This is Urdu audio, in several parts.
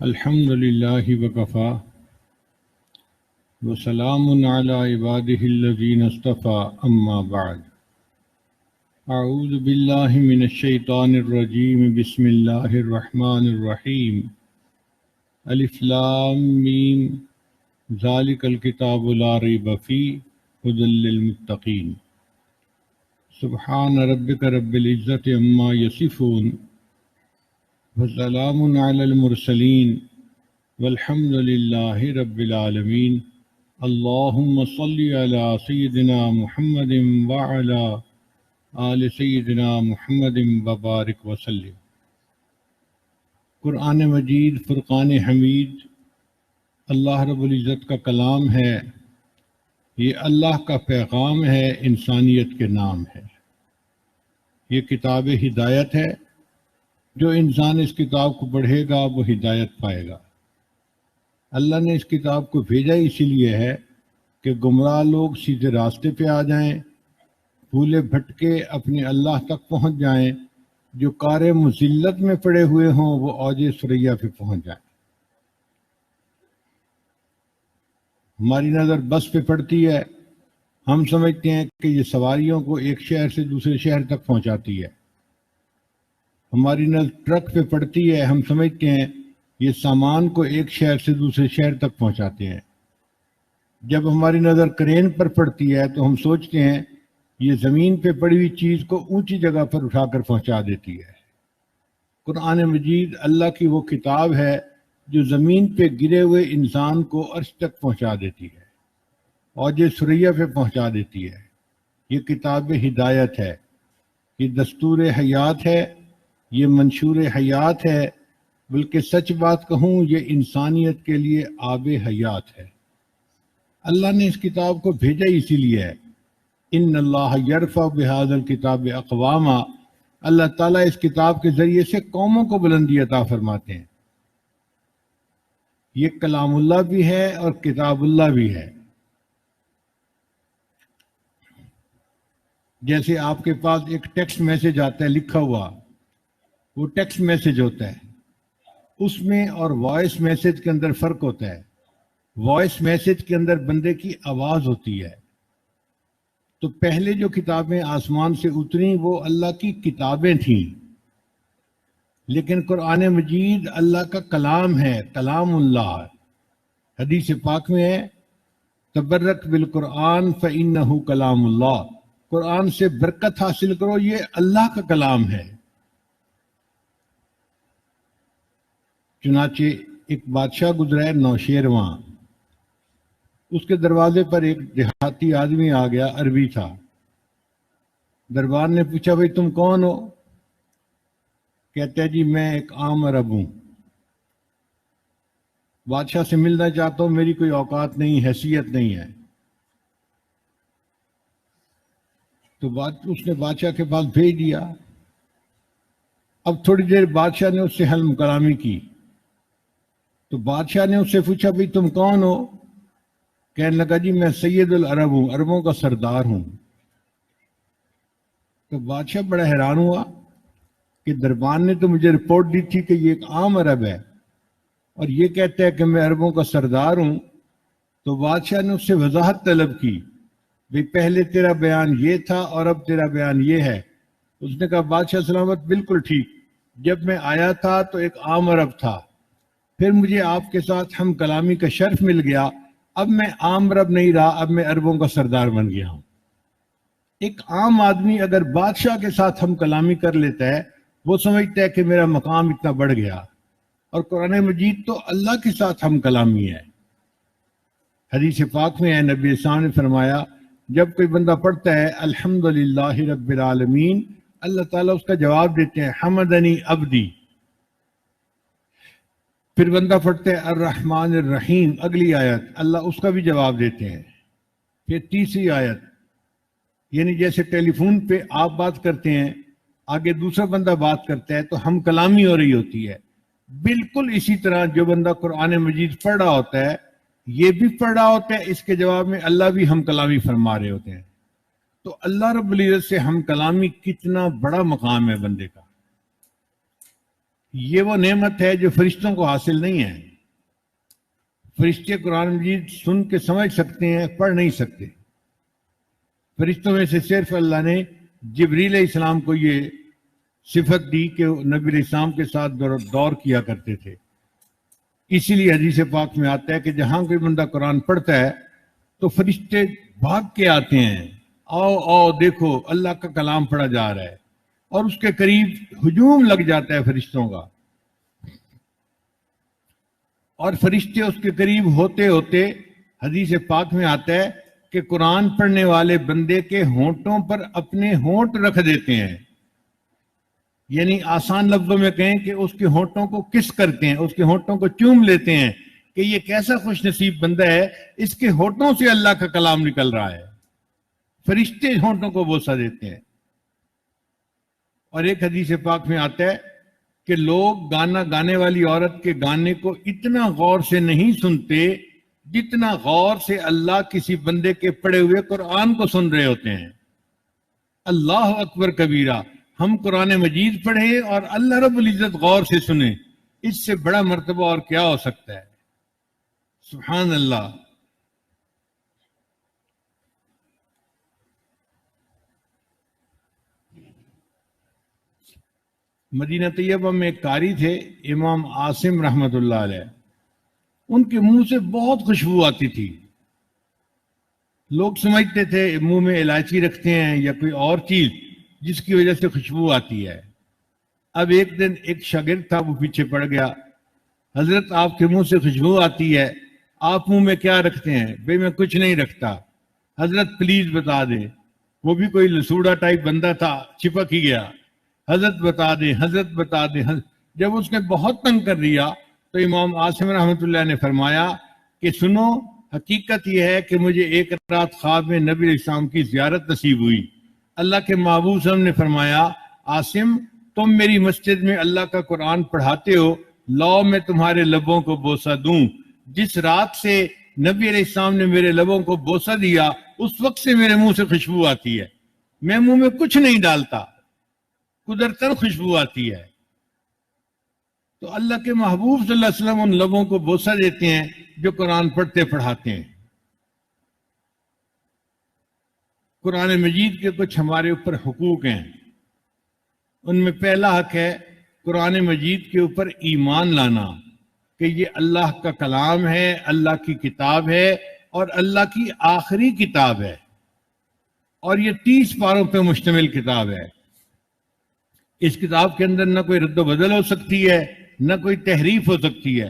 الحمد للہ وکفا وسلام علی عبادہ الذین اصطفى اما بعد اعوذ باللہ من الشیطان الرجیم بسم اللہ الرحمن الرحیم الف لام میم ذالک الکتاب لا ریب فیہ ھدی للمتقین سبحان ربک رب العزۃ عما یصفون وسلام علی المرسلین والحمد للہ رب العالمین اللہم صلی علی سیدنا محمد وعلی آل سیدنا محمد وبارک وسلم۔ قرآن مجید فرقان حمید اللہ رب العزت کا کلام ہے، یہ اللہ کا پیغام ہے، انسانیت کے نام ہے۔ یہ کتاب ہدایت ہے، جو انسان اس کتاب کو پڑھے گا وہ ہدایت پائے گا۔ اللہ نے اس کتاب کو بھیجا اسی لیے ہے کہ گمراہ لوگ سیدھے راستے پہ آ جائیں، بھولے بھٹکے اپنے اللہ تک پہنچ جائیں، جو کار مذلت میں پڑے ہوئے ہوں وہ اوج ثریا پہ پہنچ جائیں۔ ہماری نظر بس پہ پڑتی ہے، ہم سمجھتے ہیں کہ یہ سواریوں کو ایک شہر سے دوسرے شہر تک پہنچاتی ہے۔ ہماری نظر ٹرک پہ پڑتی ہے، ہم سمجھتے ہیں یہ سامان کو ایک شہر سے دوسرے شہر تک پہنچاتے ہیں۔ جب ہماری نظر کرین پر پڑتی ہے تو ہم سوچتے ہیں یہ زمین پہ پڑی ہوئی چیز کو اونچی جگہ پر اٹھا کر پہنچا دیتی ہے۔ قرآن مجید اللہ کی وہ کتاب ہے جو زمین پہ گرے ہوئے انسان کو عرش تک پہنچا دیتی ہے، اوج ثریا پہ پہنچا دیتی ہے۔ یہ کتاب ہدایت ہے، یہ دستور حیات ہے، یہ منشور حیات ہے، بلکہ سچ بات کہوں یہ انسانیت کے لیے آب حیات ہے۔ اللہ نے اس کتاب کو بھیجا اسی لیے ہے۔ ان اللہ یرفع بہذا الکتاب اقواما، اللہ تعالیٰ اس کتاب کے ذریعے سے قوموں کو بلندی عطا فرماتے ہیں۔ یہ کلام اللہ بھی ہے اور کتاب اللہ بھی ہے۔ جیسے آپ کے پاس ایک ٹیکسٹ میسج آتا ہے لکھا ہوا، وہ ٹیکسٹ میسج ہوتا ہے، اس میں اور وائس میسج کے اندر فرق ہوتا ہے۔ وائس میسج کے اندر بندے کی آواز ہوتی ہے۔ تو پہلے جو کتابیں آسمان سے اتری وہ اللہ کی کتابیں تھیں، لیکن قرآن مجید اللہ کا کلام ہے، کلام اللہ۔ حدیث پاک میں ہے تبرک بالقرآن فإنہ کلام اللہ، قرآن سے برکت حاصل کرو، یہ اللہ کا کلام ہے۔ چنانچہ ایک بادشاہ گزرا ہے نوشیرواں، اس کے دروازے پر ایک دیہاتی آدمی آ گیا، عربی تھا۔ دربار نے پوچھا بھئی تم کون ہو؟ کہتا ہے جی میں ایک عام عرب ہوں، بادشاہ سے ملنا چاہتا ہوں، میری کوئی اوقات نہیں، حیثیت نہیں ہے۔ تو اس نے بادشاہ کے پاس بھیج دیا۔ اب تھوڑی دیر بادشاہ نے اس سے حلم کلامی کی، تو بادشاہ نے اس سے پوچھا بھئی تم کون ہو؟ کہنے لگا جی میں سید العرب ہوں، عربوں کا سردار ہوں۔ تو بادشاہ بڑا حیران ہوا کہ دربان نے تو مجھے رپورٹ دی تھی کہ یہ ایک عام عرب ہے، اور یہ کہتا ہے کہ میں عربوں کا سردار ہوں۔ تو بادشاہ نے اس سے وضاحت طلب کی، بھئی پہلے تیرا بیان یہ تھا اور اب تیرا بیان یہ ہے۔ اس نے کہا بادشاہ سلامت بالکل ٹھیک، جب میں آیا تھا تو ایک عام عرب تھا، پھر مجھے آپ کے ساتھ ہم کلامی کا شرف مل گیا، اب میں عام عرب نہیں رہا، اب میں عربوں کا سردار بن گیا ہوں۔ ایک عام آدمی اگر بادشاہ کے ساتھ ہم کلامی کر لیتا ہے وہ سمجھتا ہے کہ میرا مقام اتنا بڑھ گیا، اور قرآن مجید تو اللہ کے ساتھ ہم کلامی ہے۔ حدیث پاک میں ہے نبی اسلام نے فرمایا جب کوئی بندہ پڑھتا ہے الحمدللہ رب العالمین، اللہ تعالیٰ اس کا جواب دیتے ہیں حمدنی عبدی۔ پھر بندہ پڑھتا ہے الرحمن الرحیم، اگلی آیت اللہ اس کا بھی جواب دیتے ہیں۔ پھر تیسری آیت، یعنی جیسے ٹیلی فون پہ آپ بات کرتے ہیں، آگے دوسرا بندہ بات کرتا ہے تو ہم کلامی ہو رہی ہوتی ہے۔ بالکل اسی طرح جو بندہ قرآن مجید پڑھ رہا ہوتا ہے یہ بھی پڑھ رہا ہوتا ہے، اس کے جواب میں اللہ بھی ہم کلامی فرما رہے ہوتے ہیں۔ تو اللہ رب العزت سے ہم کلامی کتنا بڑا مقام ہے بندے کا۔ یہ وہ نعمت ہے جو فرشتوں کو حاصل نہیں ہے. فرشتے قرآن مجید سن کے سمجھ سکتے ہیں، پڑھ نہیں سکتے. فرشتوں میں سے صرف اللہ نے جبریل علیہ السلام کو یہ صفت دی کہ وہ نبی علیہ السلام کے ساتھ دور کیا کرتے تھے. اسی لیے حدیث پاک میں آتا ہے کہ جہاں کوئی بندہ قرآن پڑھتا ہے تو فرشتے بھاگ کے آتے ہیں، آؤ آؤ دیکھو اللہ کا کلام پڑھا جا رہا ہے، اور اس کے قریب ہجوم لگ جاتا ہے فرشتوں کا. اور فرشتے اس کے قریب ہوتے ہوتے حدیث پاک میں آتا ہے کہ قرآن پڑھنے والے بندے کے ہونٹوں پر اپنے ہونٹ رکھ دیتے ہیں. یعنی آسان لفظوں میں کہیں کہ اس کے ہونٹوں کو کس کرتے ہیں، اس کے ہونٹوں کو چوم لیتے ہیں کہ یہ کیسا خوش نصیب بندہ ہے، اس کے ہونٹوں سے اللہ کا کلام نکل رہا ہے. فرشتے ہونٹوں کو بوسہ دیتے ہیں. اور ایک حدیث پاک میں آتا ہے کہ لوگ گانا گانے والی عورت کے گانے کو اتنا غور سے نہیں سنتے جتنا غور سے اللہ کسی بندے کے پڑھے ہوئے قرآن کو سن رہے ہوتے ہیں. اللہ اکبر کبیرہ. ہم قرآن مجید پڑھیں اور اللہ رب العزت غور سے سنیں، اس سے بڑا مرتبہ اور کیا ہو سکتا ہے؟ سبحان اللہ. مدینہ طیبہ میں ایک قاری تھے امام عاصم رحمۃ اللہ علیہ. ان کے منہ سے بہت خوشبو آتی تھی. لوگ سمجھتے تھے منہ میں الائچی رکھتے ہیں یا کوئی اور چیز جس کی وجہ سے خوشبو آتی ہے. اب ایک دن ایک شاگرد تھا، وہ پیچھے پڑ گیا. حضرت آپ کے منہ سے خوشبو آتی ہے، آپ منہ میں کیا رکھتے ہیں؟ بھئی میں کچھ نہیں رکھتا. حضرت پلیز بتا دیں. وہ بھی کوئی لسوڑا ٹائپ بندہ تھا، چپک ہی گیا. حضرت بتا دیں، حضرت بتا دیں. جب اس نے بہت تنگ کر دیا تو امام عاصم رحمۃ اللہ نے فرمایا کہ سنو، حقیقت یہ ہے کہ مجھے ایک رات خواب میں نبی علیہ السلام کی زیارت نصیب ہوئی. اللہ کے محبوب صلی اللہ علیہ وسلم نے فرمایا، عاصم تم میری مسجد میں اللہ کا قرآن پڑھاتے ہو، لاؤ میں تمہارے لبوں کو بوسہ دوں. جس رات سے نبی علیہ السلام نے میرے لبوں کو بوسہ دیا اس وقت سے میرے منہ سے خوشبو آتی ہے. میں منہ میں کچھ نہیں ڈالتا، قدرتاً خوشبو آتی ہے. تو اللہ کے محبوب صلی اللہ علیہ وسلم ان لبوں کو بوسہ دیتے ہیں جو قرآن پڑھتے پڑھاتے ہیں. قرآن مجید کے کچھ ہمارے اوپر حقوق ہیں. ان میں پہلا حق ہے قرآن مجید کے اوپر ایمان لانا کہ یہ اللہ کا کلام ہے، اللہ کی کتاب ہے اور اللہ کی آخری کتاب ہے، اور یہ 30 پاروں پہ مشتمل کتاب ہے. اس کتاب کے اندر نہ کوئی رد و بدل ہو سکتی ہے، نہ کوئی تحریف ہو سکتی ہے.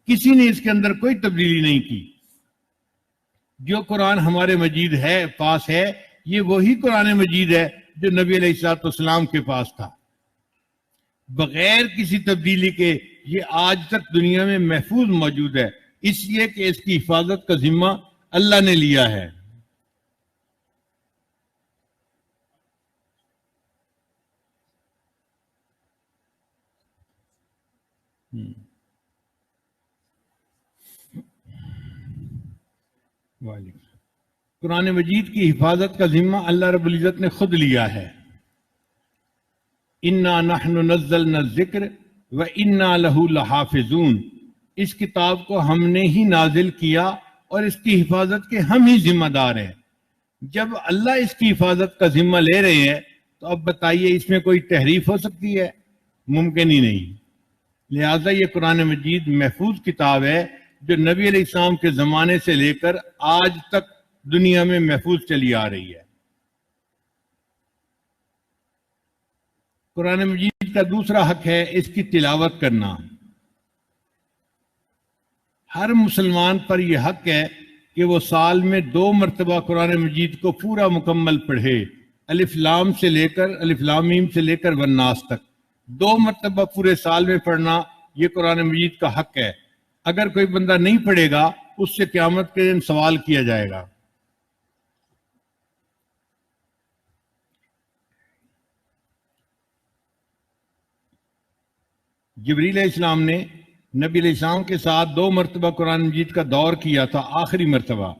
کسی نے اس کے اندر کوئی تبدیلی نہیں کی. جو قرآن ہمارے مجید ہے، پاس ہے، یہ وہی قرآن مجید ہے جو نبی علیہ الصلوۃ والسلام کے پاس تھا، بغیر کسی تبدیلی کے. یہ آج تک دنیا میں محفوظ موجود ہے، اس لیے کہ اس کی حفاظت کا ذمہ اللہ نے لیا ہے. قرآن مجید کی حفاظت کا ذمہ اللہ رب العزت نے خود لیا ہے. اِنَّا نَحْنُ نَزَّلْنَا الذِّكْرَ وَإِنَّا لَهُ لَحَافِظُونَ. اس کتاب کو ہم نے ہی نازل کیا اور اس کی حفاظت کے ہم ہی ذمہ دار ہیں. جب اللہ اس کی حفاظت کا ذمہ لے رہے ہیں تو اب بتائیے اس میں کوئی تحریف ہو سکتی ہے؟ ممکن ہی نہیں. لہذا یہ قرآن مجید محفوظ کتاب ہے جو نبی علیہ السلام کے زمانے سے لے کر آج تک دنیا میں محفوظ چلی آ رہی ہے. قرآن مجید کا دوسرا حق ہے اس کی تلاوت کرنا. ہر مسلمان پر یہ حق ہے کہ وہ سال میں 2 مرتبہ قرآن مجید کو پورا مکمل پڑھے، الف لام سے لے کر الف لام میم سے لے کر والناس تک. 2 مرتبہ پورے سال میں پڑھنا یہ قرآن مجید کا حق ہے. اگر کوئی بندہ نہیں پڑھے گا اس سے قیامت کے دن سوال کیا جائے گا. جبریل علیہ السلام نے نبی علیہ السلام کے ساتھ 2 مرتبہ قرآن مجید کا دور کیا تھا، آخری مرتبہ.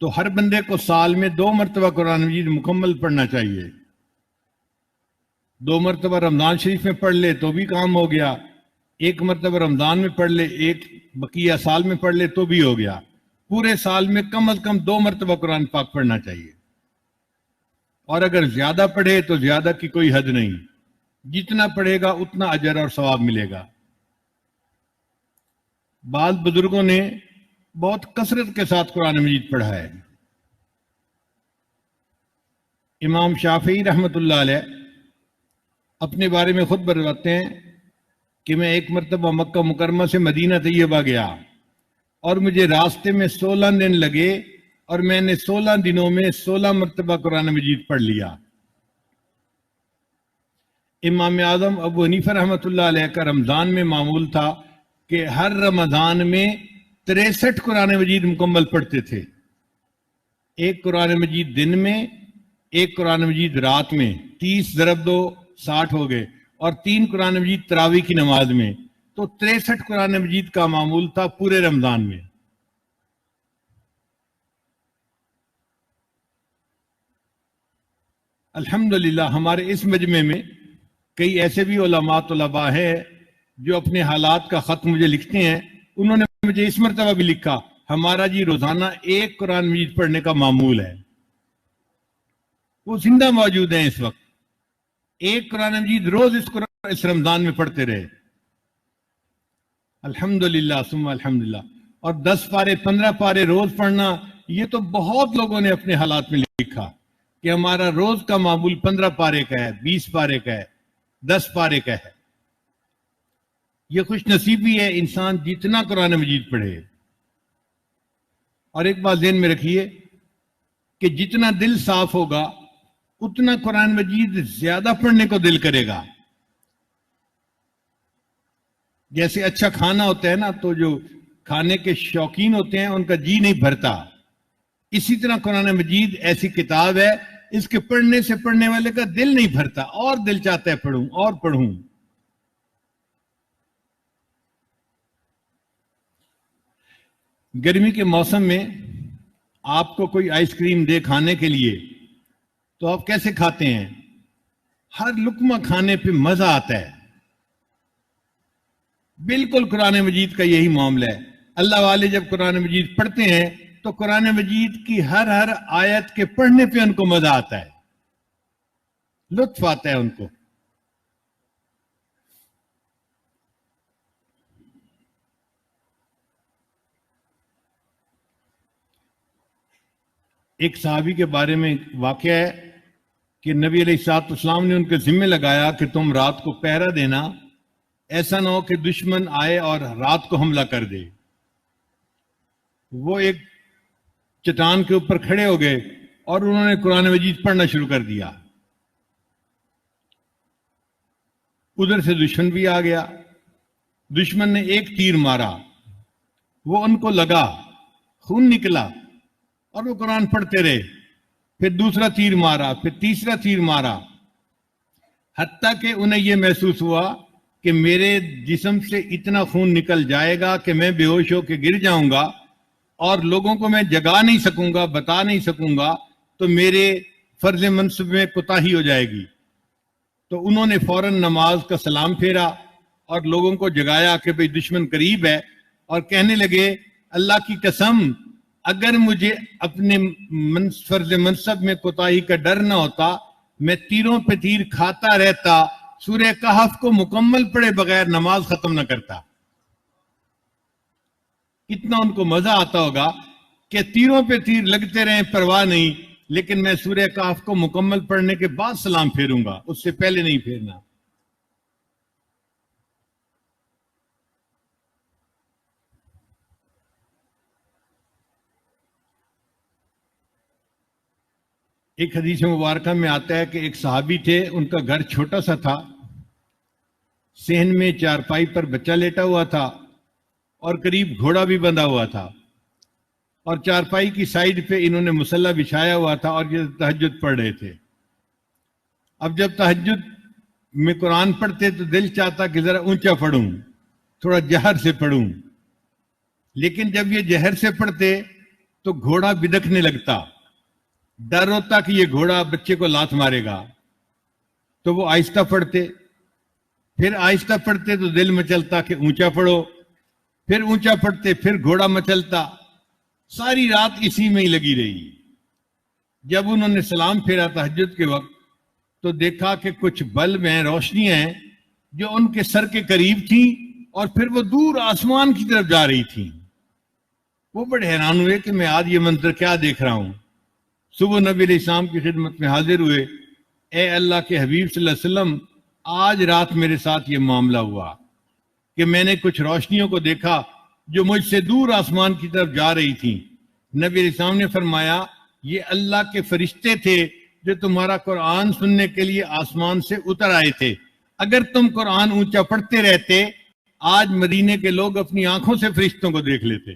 تو ہر بندے کو سال میں 2 مرتبہ قرآن مجید مکمل پڑھنا چاہیے. 2 مرتبہ رمضان شریف میں پڑھ لے تو بھی کام ہو گیا، 1 مرتبہ رمضان میں پڑھ لے، 1 بقیہ سال میں پڑھ لے تو بھی ہو گیا۔ پورے سال میں کم از کم 2 مرتبہ قرآن پاک پڑھنا چاہیے، اور اگر زیادہ پڑھے تو زیادہ کی کوئی حد نہیں، جتنا پڑھے گا اتنا اجر اور ثواب ملے گا۔ بعض بزرگوں نے بہت کثرت کے ساتھ قرآن مجید پڑھا ہے۔ امام شافعی رحمۃ اللہ علیہ اپنے بارے میں خود بتاتے ہیں کہ میں 1 مرتبہ مکہ مکرمہ سے مدینہ طیبہ گیا اور مجھے راستے میں 16 دن لگے، اور میں نے 16 دنوں میں 16 مرتبہ قرآن مجید پڑھ لیا۔ امام اعظم ابو حنیفہ رحمۃ اللہ علیہ کا رمضان میں معمول تھا کہ ہر رمضان میں 63 قرآن مجید مکمل پڑھتے تھے، 1 قرآن مجید دن میں، 1 قرآن مجید رات میں، 30 ضرب 2 60 ہو گئے، اور 3 قرآن مجید تراویح کی نماز میں، تو 63 قرآن مجید کا معمول تھا پورے رمضان میں۔ الحمدللہ ہمارے اس مجمع میں کئی ایسے بھی علماء طلباء ہیں جو اپنے حالات کا خط مجھے لکھتے ہیں۔ انہوں نے مجھے اس مرتبہ بھی لکھا، ہمارا جی روزانہ 1 قرآن مجید پڑھنے کا معمول ہے۔ وہ زندہ موجود ہیں اس وقت، 1 قرآن مجید روز اس رمضان میں پڑھتے رہے، الحمدللہ ثم الحمدللہ۔ اور 10 پارے 15 پارے روز پڑھنا، یہ تو بہت لوگوں نے اپنے حالات میں لکھا کہ ہمارا روز کا معمول 15 پارے کا ہے، 20 پارے کا ہے، 10 پارے کا ہے۔ یہ خوش نصیبی ہے انسان جتنا قرآن مجید پڑھے۔ اور ایک بات ذہن میں رکھیے کہ جتنا دل صاف ہوگا اتنا قرآن مجید زیادہ پڑھنے کو دل کرے گا۔ جیسے اچھا کھانا ہوتا ہے نا، تو جو کھانے کے شوقین ہوتے ہیں ان کا جی نہیں بھرتا، اسی طرح قرآن مجید ایسی کتاب ہے، اس کے پڑھنے سے پڑھنے والے کا دل نہیں بھرتا، اور دل چاہتا ہے پڑھوں اور پڑھوں۔ گرمی کے موسم میں آپ کو کوئی آئس کریم دے کھانے کے لیے تو آپ کیسے کھاتے ہیں؟ ہر لقمہ کھانے پہ مزہ آتا ہے۔ بالکل قرآن مجید کا یہی معاملہ ہے۔ اللہ والے جب قرآن مجید پڑھتے ہیں تو قرآن مجید کی ہر آیت کے پڑھنے پہ ان کو مزہ آتا ہے، لطف آتا ہے ان کو۔ ایک صحابی کے بارے میں واقعہ ہے کہ نبی علیہ الصلوۃ والسلام نے ان کے ذمہ لگایا کہ تم رات کو پہرا دینا، ایسا نہ ہو کہ دشمن آئے اور رات کو حملہ کر دے۔ وہ ایک چٹان کے اوپر کھڑے ہو گئے اور انہوں نے قرآن مجید پڑھنا شروع کر دیا۔ ادھر سے دشمن بھی آ گیا، دشمن نے ایک تیر مارا، وہ ان کو لگا، خون نکلا، اور وہ قرآن پڑھتے رہے۔ پھر دوسرا تیر مارا، پھر تیسرا تیر مارا، حتیٰ کہ انہیں یہ محسوس ہوا کہ میرے جسم سے اتنا خون نکل جائے گا کہ میں بے ہوش ہو کے گر جاؤں گا، اور لوگوں کو میں جگا نہیں سکوں گا، بتا نہیں سکوں گا، تو میرے فرض منصب میں کوتاہی ہو جائے گی۔ تو انہوں نے فوراً نماز کا سلام پھیرا اور لوگوں کو جگایا کہ بھئی دشمن قریب ہے، اور کہنے لگے اللہ کی قسم اگر مجھے اپنے فرض منصب میں کوتاہی کا ڈر نہ ہوتا میں تیروں پہ تیر کھاتا رہتا، سورہ کہف کو مکمل پڑھے بغیر نماز ختم نہ کرتا۔ اتنا ان کو مزہ آتا ہوگا کہ تیروں پہ تیر لگتے رہیں پرواہ نہیں، لیکن میں سورہ کہف کو مکمل پڑھنے کے بعد سلام پھیروں گا، اس سے پہلے نہیں پھیرنا۔ ایک حدیث مبارکہ میں آتا ہے کہ ایک صحابی تھے، ان کا گھر چھوٹا سا تھا، صحن میں چارپائی پر بچہ لیٹا ہوا تھا اور قریب گھوڑا بھی بندھا ہوا تھا، اور چارپائی کی سائیڈ پہ انہوں نے مصلی بچھایا ہوا تھا اور یہ تہجد پڑھ رہے تھے۔ اب جب تہجد میں قرآن پڑھتے تو دل چاہتا کہ ذرا اونچا پڑھوں، تھوڑا جہر سے پڑھوں، لیکن جب یہ جہر سے پڑھتے تو گھوڑا بدکنے لگتا، ڈر ہوتا کہ یہ گھوڑا بچے کو لات مارے گا۔ تو وہ آہستہ پڑھتے، پھر آہستہ پڑھتے تو دل مچلتا کہ اونچا پڑھو، پھر اونچا پڑھتے پھر گھوڑا مچلتا، ساری رات اسی میں ہی لگی رہی۔ جب انہوں نے سلام پھیرا تہجد کے وقت تو دیکھا کہ کچھ بلب ہیں، روشنیاں ہیں جو ان کے سر کے قریب تھیں اور پھر وہ دور آسمان کی طرف جا رہی تھیں۔ وہ بڑے حیران ہوئے کہ میں آج یہ منظر کیا دیکھ رہا ہوں۔ صبح نبی علیہ السلام کی خدمت میں حاضر ہوئے، اے اللہ کے حبیب صلی اللہ علیہ وسلم، آج رات میرے ساتھ یہ معاملہ ہوا کہ میں نے کچھ روشنیوں کو دیکھا جو مجھ سے دور آسمان کی طرف جا رہی تھیں۔ نبی علیہ السلام نے فرمایا یہ اللہ کے فرشتے تھے جو تمہارا قرآن سننے کے لیے آسمان سے اتر آئے تھے۔ اگر تم قرآن اونچا پڑھتے رہتے آج مدینے کے لوگ اپنی آنکھوں سے فرشتوں کو دیکھ لیتے۔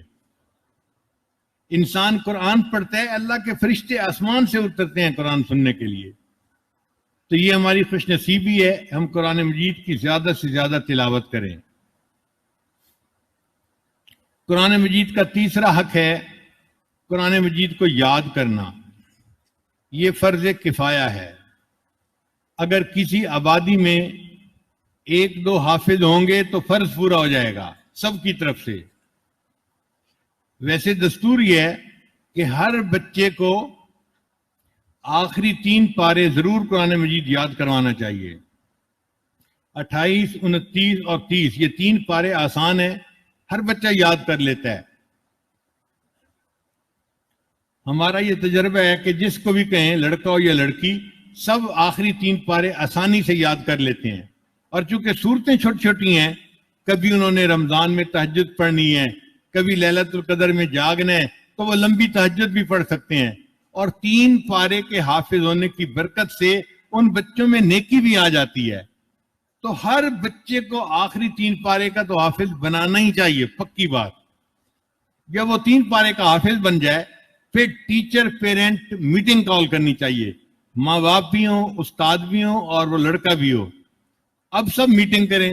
انسان قرآن پڑھتا ہے، اللہ کے فرشتے آسمان سے اترتے ہیں قرآن سننے کے لیے۔ تو یہ ہماری خوش نصیبی ہے، ہم قرآن مجید کی زیادہ سے زیادہ تلاوت کریں۔ قرآن مجید کا تیسرا حق ہے قرآن مجید کو یاد کرنا۔ یہ فرض کفایہ ہے۔ اگر کسی آبادی میں ایک دو حافظ ہوں گے تو فرض پورا ہو جائے گا سب کی طرف سے۔ ویسے دستور یہ ہے کہ ہر بچے کو آخری 3 پارے ضرور قرآن مجید یاد کروانا چاہیے۔ 28، 29 اور 30 یہ 3 پارے آسان ہیں، ہر بچہ یاد کر لیتا ہے۔ ہمارا یہ تجربہ ہے کہ جس کو بھی کہیں، لڑکا ہو یا لڑکی، سب آخری 3 پارے آسانی سے یاد کر لیتے ہیں۔ اور چونکہ صورتیں چھوٹی چھوٹی ہیں، کبھی انہوں نے رمضان میں تہجد پڑھنی ہے، کبھی لیلۃ القدر میں جاگنا ہے، تو وہ لمبی تہجد بھی پڑھ سکتے ہیں۔ اور 3 پارے کے حافظ ہونے کی برکت سے ان بچوں میں نیکی بھی آ جاتی ہے۔ تو ہر بچے کو آخری 3 پارے کا تو حافظ بنانا ہی چاہیے، پکی بات۔ جب وہ 3 پارے کا حافظ بن جائے پھر ٹیچر پیرنٹ میٹنگ کال کرنی چاہیے، ماں باپ بھی ہوں، استاد بھی ہوں اور وہ لڑکا بھی ہو۔ اب سب میٹنگ کریں،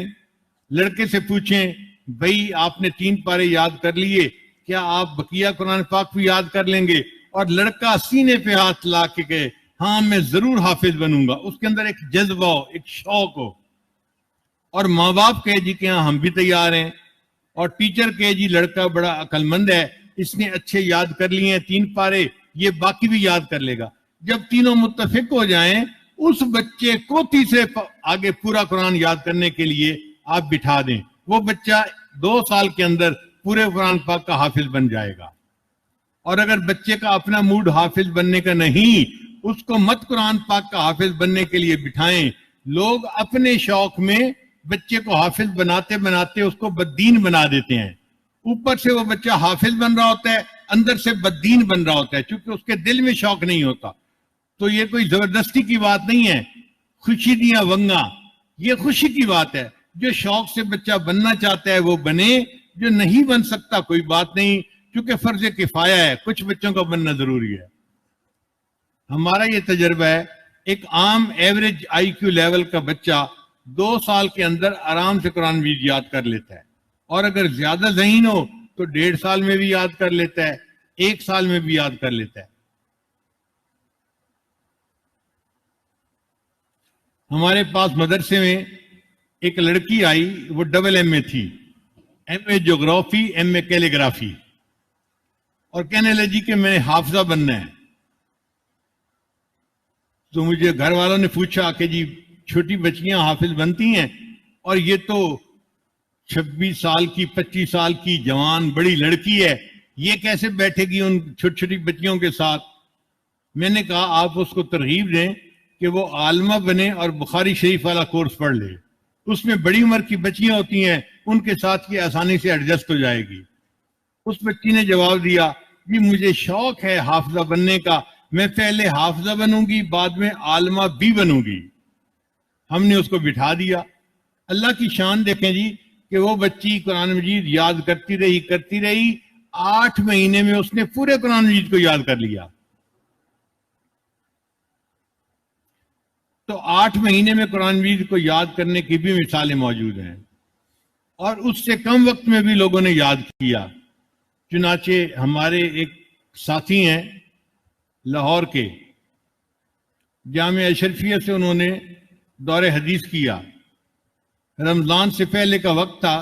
لڑکے سے پوچھیں بھئی آپ نے 3 پارے یاد کر لیے، کیا آپ بقیہ قرآن پاک بھی یاد کر لیں گے؟ اور لڑکا سینے پہ ہاتھ لا کے کہے ہاں میں ضرور حافظ بنوں گا، اس کے اندر ایک جذبہ ہو، ایک شوق ہو۔ اور ماں باپ کہے جی کہ ہاں ہم بھی تیار ہیں، اور ٹیچر کہے جی لڑکا بڑا عقل مند ہے، اس نے اچھے یاد کر لیے ہیں 3 پارے، یہ باقی بھی یاد کر لے گا۔ جب تینوں متفق ہو جائیں اس بچے کو تیسرے آگے پورا قرآن یاد کرنے کے لیے آپ بٹھا دیں، وہ بچہ 2 سال کے اندر پورے قرآن پاک کا حافظ بن جائے گا۔ اور اگر بچے کا اپنا موڈ حافظ بننے کا نہیں، اس کو مت قرآن پاک کا حافظ بننے کے لیے بٹھائیں۔ لوگ اپنے شوق میں بچے کو حافظ بناتے بناتے اس کو بددین بنا دیتے ہیں۔ اوپر سے وہ بچہ حافظ بن رہا ہوتا ہے، اندر سے بددین بن رہا ہوتا ہے، چونکہ اس کے دل میں شوق نہیں ہوتا۔ تو یہ کوئی زبردستی کی بات نہیں ہے، خوشی دیاں ونگا، یہ خوشی کی بات ہے۔ جو شوق سے بچہ بننا چاہتا ہے وہ بنے، جو نہیں بن سکتا کوئی بات نہیں، کیونکہ فرض کفایہ ہے، کچھ بچوں کا بننا ضروری ہے۔ ہمارا یہ تجربہ ہے، ایک عام ایوریج آئی کیو لیول کا بچہ 2 سال کے اندر آرام سے قرآن مجید یاد کر لیتا ہے، اور اگر زیادہ ذہین ہو تو 1.5 سال میں بھی یاد کر لیتا ہے، 1 سال میں بھی یاد کر لیتا ہے۔ ہمارے پاس مدرسے میں ایک لڑکی آئی، وہ ڈبل ایم اے تھی، ایم اے جغرافی، ایم اے کیلیگرافی، اور کہنے لگی کہ میں نے حافظہ بننا ہے۔ تو مجھے گھر والوں نے پوچھا کہ جی چھوٹی بچیاں حافظ بنتی ہیں، اور یہ تو 26 سال کی 25 سال کی جوان بڑی لڑکی ہے، یہ کیسے بیٹھے گی ان چھوٹی چھوٹی بچیوں کے ساتھ؟ میں نے کہا آپ اس کو ترغیب دیں کہ وہ عالمہ بنے اور بخاری شریف والا کورس پڑھ لے، اس میں بڑی عمر کی بچیاں ہوتی ہیں، ان کے ساتھ یہ آسانی سے ایڈجسٹ ہو جائے گی۔ اس بچی نے جواب دیا جی مجھے شوق ہے حافظہ بننے کا، میں پہلے حافظہ بنوں گی بعد میں عالمہ بھی بنوں گی۔ ہم نے اس کو بٹھا دیا۔ اللہ کی شان دیکھیں جی کہ وہ بچی قرآن مجید یاد کرتی رہی 8 مہینے میں اس نے پورے قرآن مجید کو یاد کر لیا۔ تو 8 مہینے میں قرآن مجید کو یاد کرنے کی بھی مثالیں موجود ہیں، اور اس سے کم وقت میں بھی لوگوں نے یاد کیا۔ چنانچہ ہمارے ایک ساتھی ہیں لاہور کے، جامعہ اشرفیہ سے انہوں نے دور حدیث کیا. رمضان سے پہلے کا وقت تھا.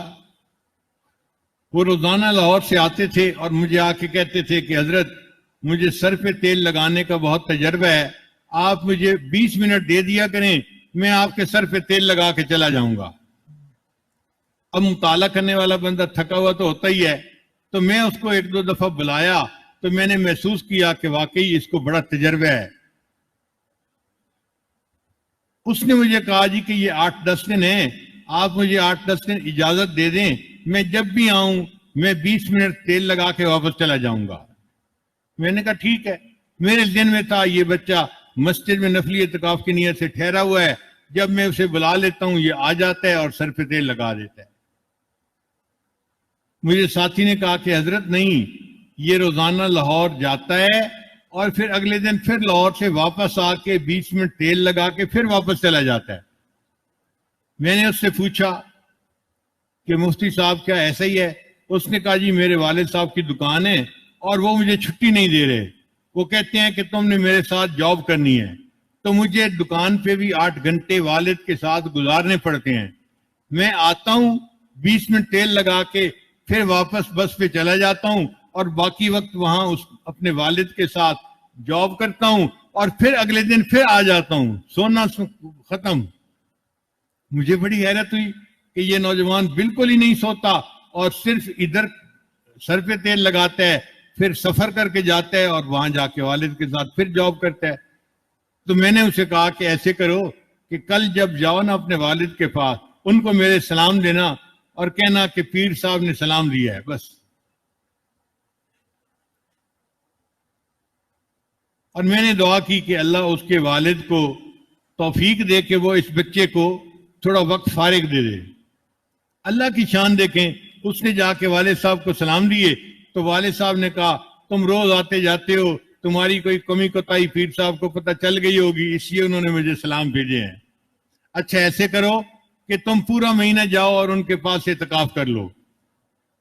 وہ روزانہ لاہور سے آتے تھے اور مجھے آ کے کہتے تھے کہ حضرت مجھے سر پہ تیل لگانے کا بہت تجربہ ہے, آپ مجھے 20 منٹ دے دیا کریں, میں آپ کے سر پہ تیل لگا کے چلا جاؤں گا. اب مطالعہ کرنے والا بندہ تھکا ہوا تو ہوتا ہی ہے, تو میں اس کو 1-2 دفعہ بلایا تو میں نے محسوس کیا کہ واقعی اس کو بڑا تجربہ ہے. اس نے مجھے کہا جی کہ یہ 8-10 دن ہیں, آپ مجھے 8-10 دن اجازت دے دیں, میں جب بھی آؤں میں 20 منٹ تیل لگا کے واپس چلا جاؤں گا. میں نے کہا ٹھیک ہے. میرے ذہن میں تھا یہ بچہ مسجد میں نفلی اعتکاف کی نیت سے ٹھہرا ہوا ہے, جب میں اسے بلا لیتا ہوں یہ آ جاتا ہے اور سر پہ تیل لگا دیتا ہے. مجھے ساتھی نے کہا کہ حضرت نہیں, یہ روزانہ لاہور جاتا ہے اور پھر اگلے دن پھر لاہور سے واپس آ کے 20 منٹ تیل لگا کے پھر واپس چلا جاتا ہے. میں نے اس سے پوچھا کہ مفتی صاحب کیا ایسا ہی ہے؟ اس نے کہا جی میرے والد صاحب کی دکان ہے اور وہ مجھے چھٹی نہیں دے رہے. وہ کہتے ہیں کہ تم نے میرے ساتھ جاب کرنی ہے, تو مجھے دکان پہ بھی 8 گھنٹے والد کے ساتھ گزارنے پڑتے ہیں. میں آتا ہوں 20 منٹ تیل لگا کے پھر واپس بس پہ چلا جاتا ہوں اور باقی وقت وہاں اپنے والد کے ساتھ جاب کرتا ہوں اور پھر اگلے دن پھر آ جاتا ہوں, سونا ختم. مجھے بڑی حیرت ہوئی کہ یہ نوجوان بالکل ہی نہیں سوتا اور صرف ادھر سر پہ تیل لگاتا ہے, پھر سفر کر کے جاتا ہے اور وہاں جا کے والد کے ساتھ پھر جاب کرتا ہے. تو میں نے اسے کہا کہ ایسے کرو کہ کل جب جاؤ نا اپنے والد کے پاس, ان کو میرے سلام دینا اور کہنا کہ پیر صاحب نے سلام دیا ہے بس. اور میں نے دعا کی کہ اللہ اس کے والد کو توفیق دے کہ وہ اس بچے کو تھوڑا وقت فارغ دے دے. اللہ کی شان دیکھیں, اس نے جا کے والد صاحب کو سلام دیے تو والد صاحب نے کہا تم روز آتے جاتے ہو, تمہاری کوئی کمی کوتاہی پیر صاحب کو پتہ چل گئی ہوگی, اس لیے انہوں نے مجھے سلام بھیجے ہیں. اچھا ایسے کرو کہ تم پورا مہینہ جاؤ اور ان کے پاس اعتکاف کر لو.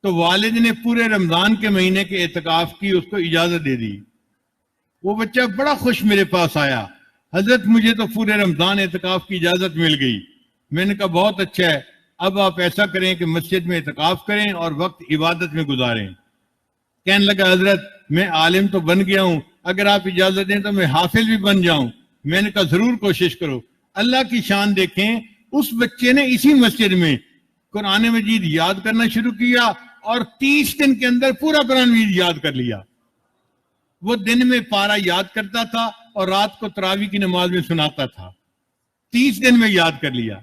تو والد نے پورے رمضان کے مہینے کے اعتکاف کی اس کو اجازت دے دی. وہ بچہ بڑا خوش میرے پاس آیا, حضرت مجھے تو پورے رمضان اعتکاف کی اجازت مل گئی. میں نے کہا بہت اچھا ہے, اب آپ ایسا کریں کہ مسجد میں اعتکاف کریں اور وقت عبادت میں گزاریں. کہنے لگا حضرت میں عالم تو بن گیا ہوں, اگر آپ اجازت دیں تو میں حافظ بھی بن جاؤں. میں نے کہا ضرور کوشش کرو. اللہ کی شان دیکھیں, اس بچے نے اسی مسجد میں قرآن مجید یاد کرنا شروع کیا اور 30 دن کے اندر پورا قرآن مجید یاد کر لیا. وہ دن میں پارا یاد کرتا تھا اور رات کو تراویح کی نماز میں سناتا تھا. 30 دن میں یاد کر لیا.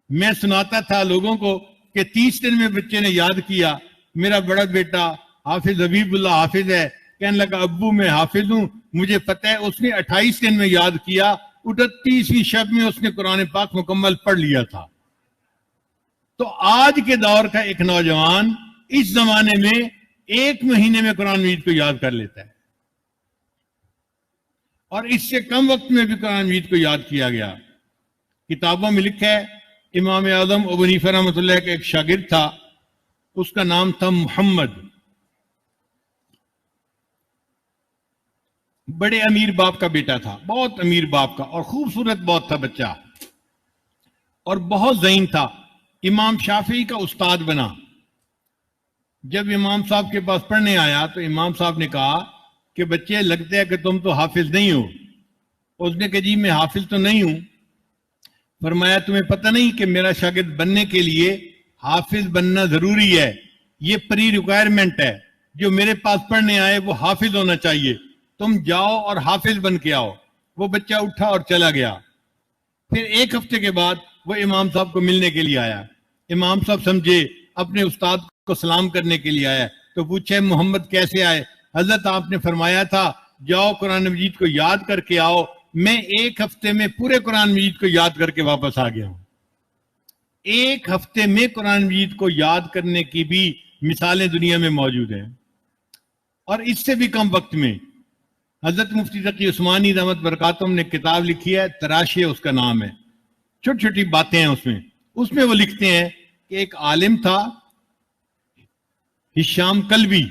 میں سناتا تھا لوگوں کو کہ 30 دن میں بچے نے یاد کیا. میرا بڑا بیٹا حافظ حبیب اللہ حافظ ہے. کہنے لگا ابو میں حافظ ہوں, مجھے پتہ ہے. اس نے 28 دن میں یاد کیا, 29ویں شب میں اس نے قرآن پاک مکمل پڑھ لیا تھا. تو آج کے دور کا ایک نوجوان اس زمانے میں 1 مہینے میں قرآن مجید کو یاد کر لیتا ہے, اور اس سے کم وقت میں بھی قرآن مجید کو یاد کیا گیا. کتابوں میں لکھا ہے امام اعظم ابو حنیفہ رحمۃ اللہ کا ایک شاگرد تھا, اس کا نام تھا محمد. بڑے امیر باپ کا بیٹا تھا, بہت امیر باپ کا, اور خوبصورت بہت تھا بچہ, اور بہت ذہین تھا. امام شافعی کا استاد بنا. جب امام صاحب کے پاس پڑھنے آیا تو امام صاحب نے کہا کہ بچے لگتے ہے کہ تم تو حافظ نہیں ہو. اس نے کہا جی میں حافظ تو نہیں ہوں. فرمایا تمہیں پتہ نہیں کہ میرا شاگرد بننے کے لیے حافظ بننا ضروری ہے, یہ پری ریکوائرمنٹ ہے. جو میرے پاس پڑھنے آئے وہ حافظ ہونا چاہیے, تم جاؤ اور حافظ بن کے آؤ. وہ بچہ اٹھا اور چلا گیا. پھر 1 ہفتے کے بعد وہ امام صاحب کو ملنے کے لیے آیا. امام صاحب سمجھے اپنے استاد کو سلام کرنے کے لیے آیا, تو پوچھے محمد کیسے آئے؟ حضرت آپ نے فرمایا تھا جاؤ قرآن مجید کو یاد کر کے آؤ. میں 1 ہفتے میں پورے قرآن مجید کو یاد کر کے واپس آ گیا ہوں. 1 ہفتے میں قرآن مجید کو یاد کرنے کی بھی مثالیں دنیا میں موجود ہیں. اور اس سے بھی کم وقت میں حضرت مفتی تقی عثمانی رحمت برکاتہم نے کتاب لکھی ہے, تراشی اس کا نام ہے. چھوٹی چھوٹی باتیں ہیں اس میں وہ لکھتے ہیں کہ ایک عالم تھا ہشام کلبی,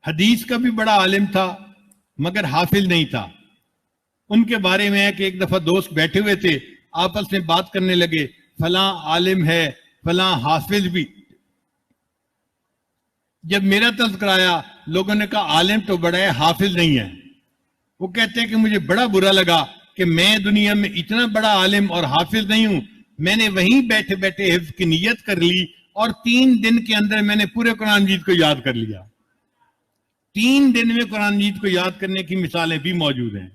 حدیث کا بھی بڑا عالم تھا مگر حافظ نہیں تھا. ان کے بارے میں ہے کہ ایک دفعہ دوست بیٹھے ہوئے تھے، آپس میں بات کرنے لگے، فلاں عالم ہے، فلاں حافظ بھی۔ جب میرا تذکرہ آیا، لوگوں نے کہا عالم تو بڑا ہے، حافظ نہیں ہے۔ وہ کہتے ہیں کہ مجھے بڑا برا لگا کہ میں دنیا میں اتنا بڑا عالم اور حافظ نہیں ہوں، میں نے وہیں بیٹھے بیٹھے حفظ کی نیت کر لی اور 3 دن کے اندر میں نے پورے قرآن مجید کو یاد کر لیا۔ 3 دن میں قرآن مجید کو یاد کرنے کی مثالیں بھی موجود ہیں۔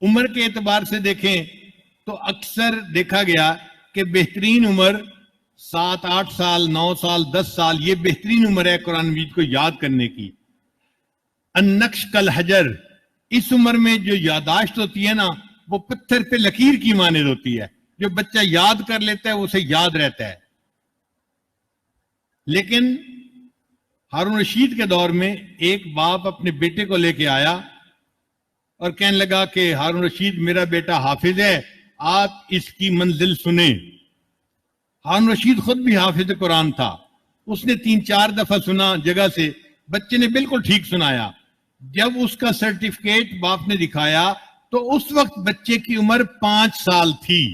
عمر کے اعتبار سے دیکھیں تو اکثر دیکھا گیا کہ بہترین عمر 7 8 سال 9 سال 10 سال، یہ بہترین عمر ہے قرآن مجید کو یاد کرنے کی۔ النقش کل حجر، اس عمر میں جو یاداشت ہوتی ہے نا، وہ پتھر پہ لکیر کی مانند ہوتی ہے، جو بچہ یاد کر لیتا ہے اسے یاد رہتا ہے۔ لیکن ہارون رشید کے دور میں ایک باپ اپنے بیٹے کو لے کے آیا اور کہنے لگا کہ ہارون رشید میرا بیٹا حافظ ہے، آپ اس کی منزل سنیں۔ ہارون رشید خود بھی حافظ قرآن تھا، اس نے 3 4 دفعہ سنا جگہ سے، بچے نے بالکل ٹھیک سنایا۔ جب اس کا سرٹیفکیٹ باپ نے دکھایا تو اس وقت بچے کی عمر 5 سال تھی،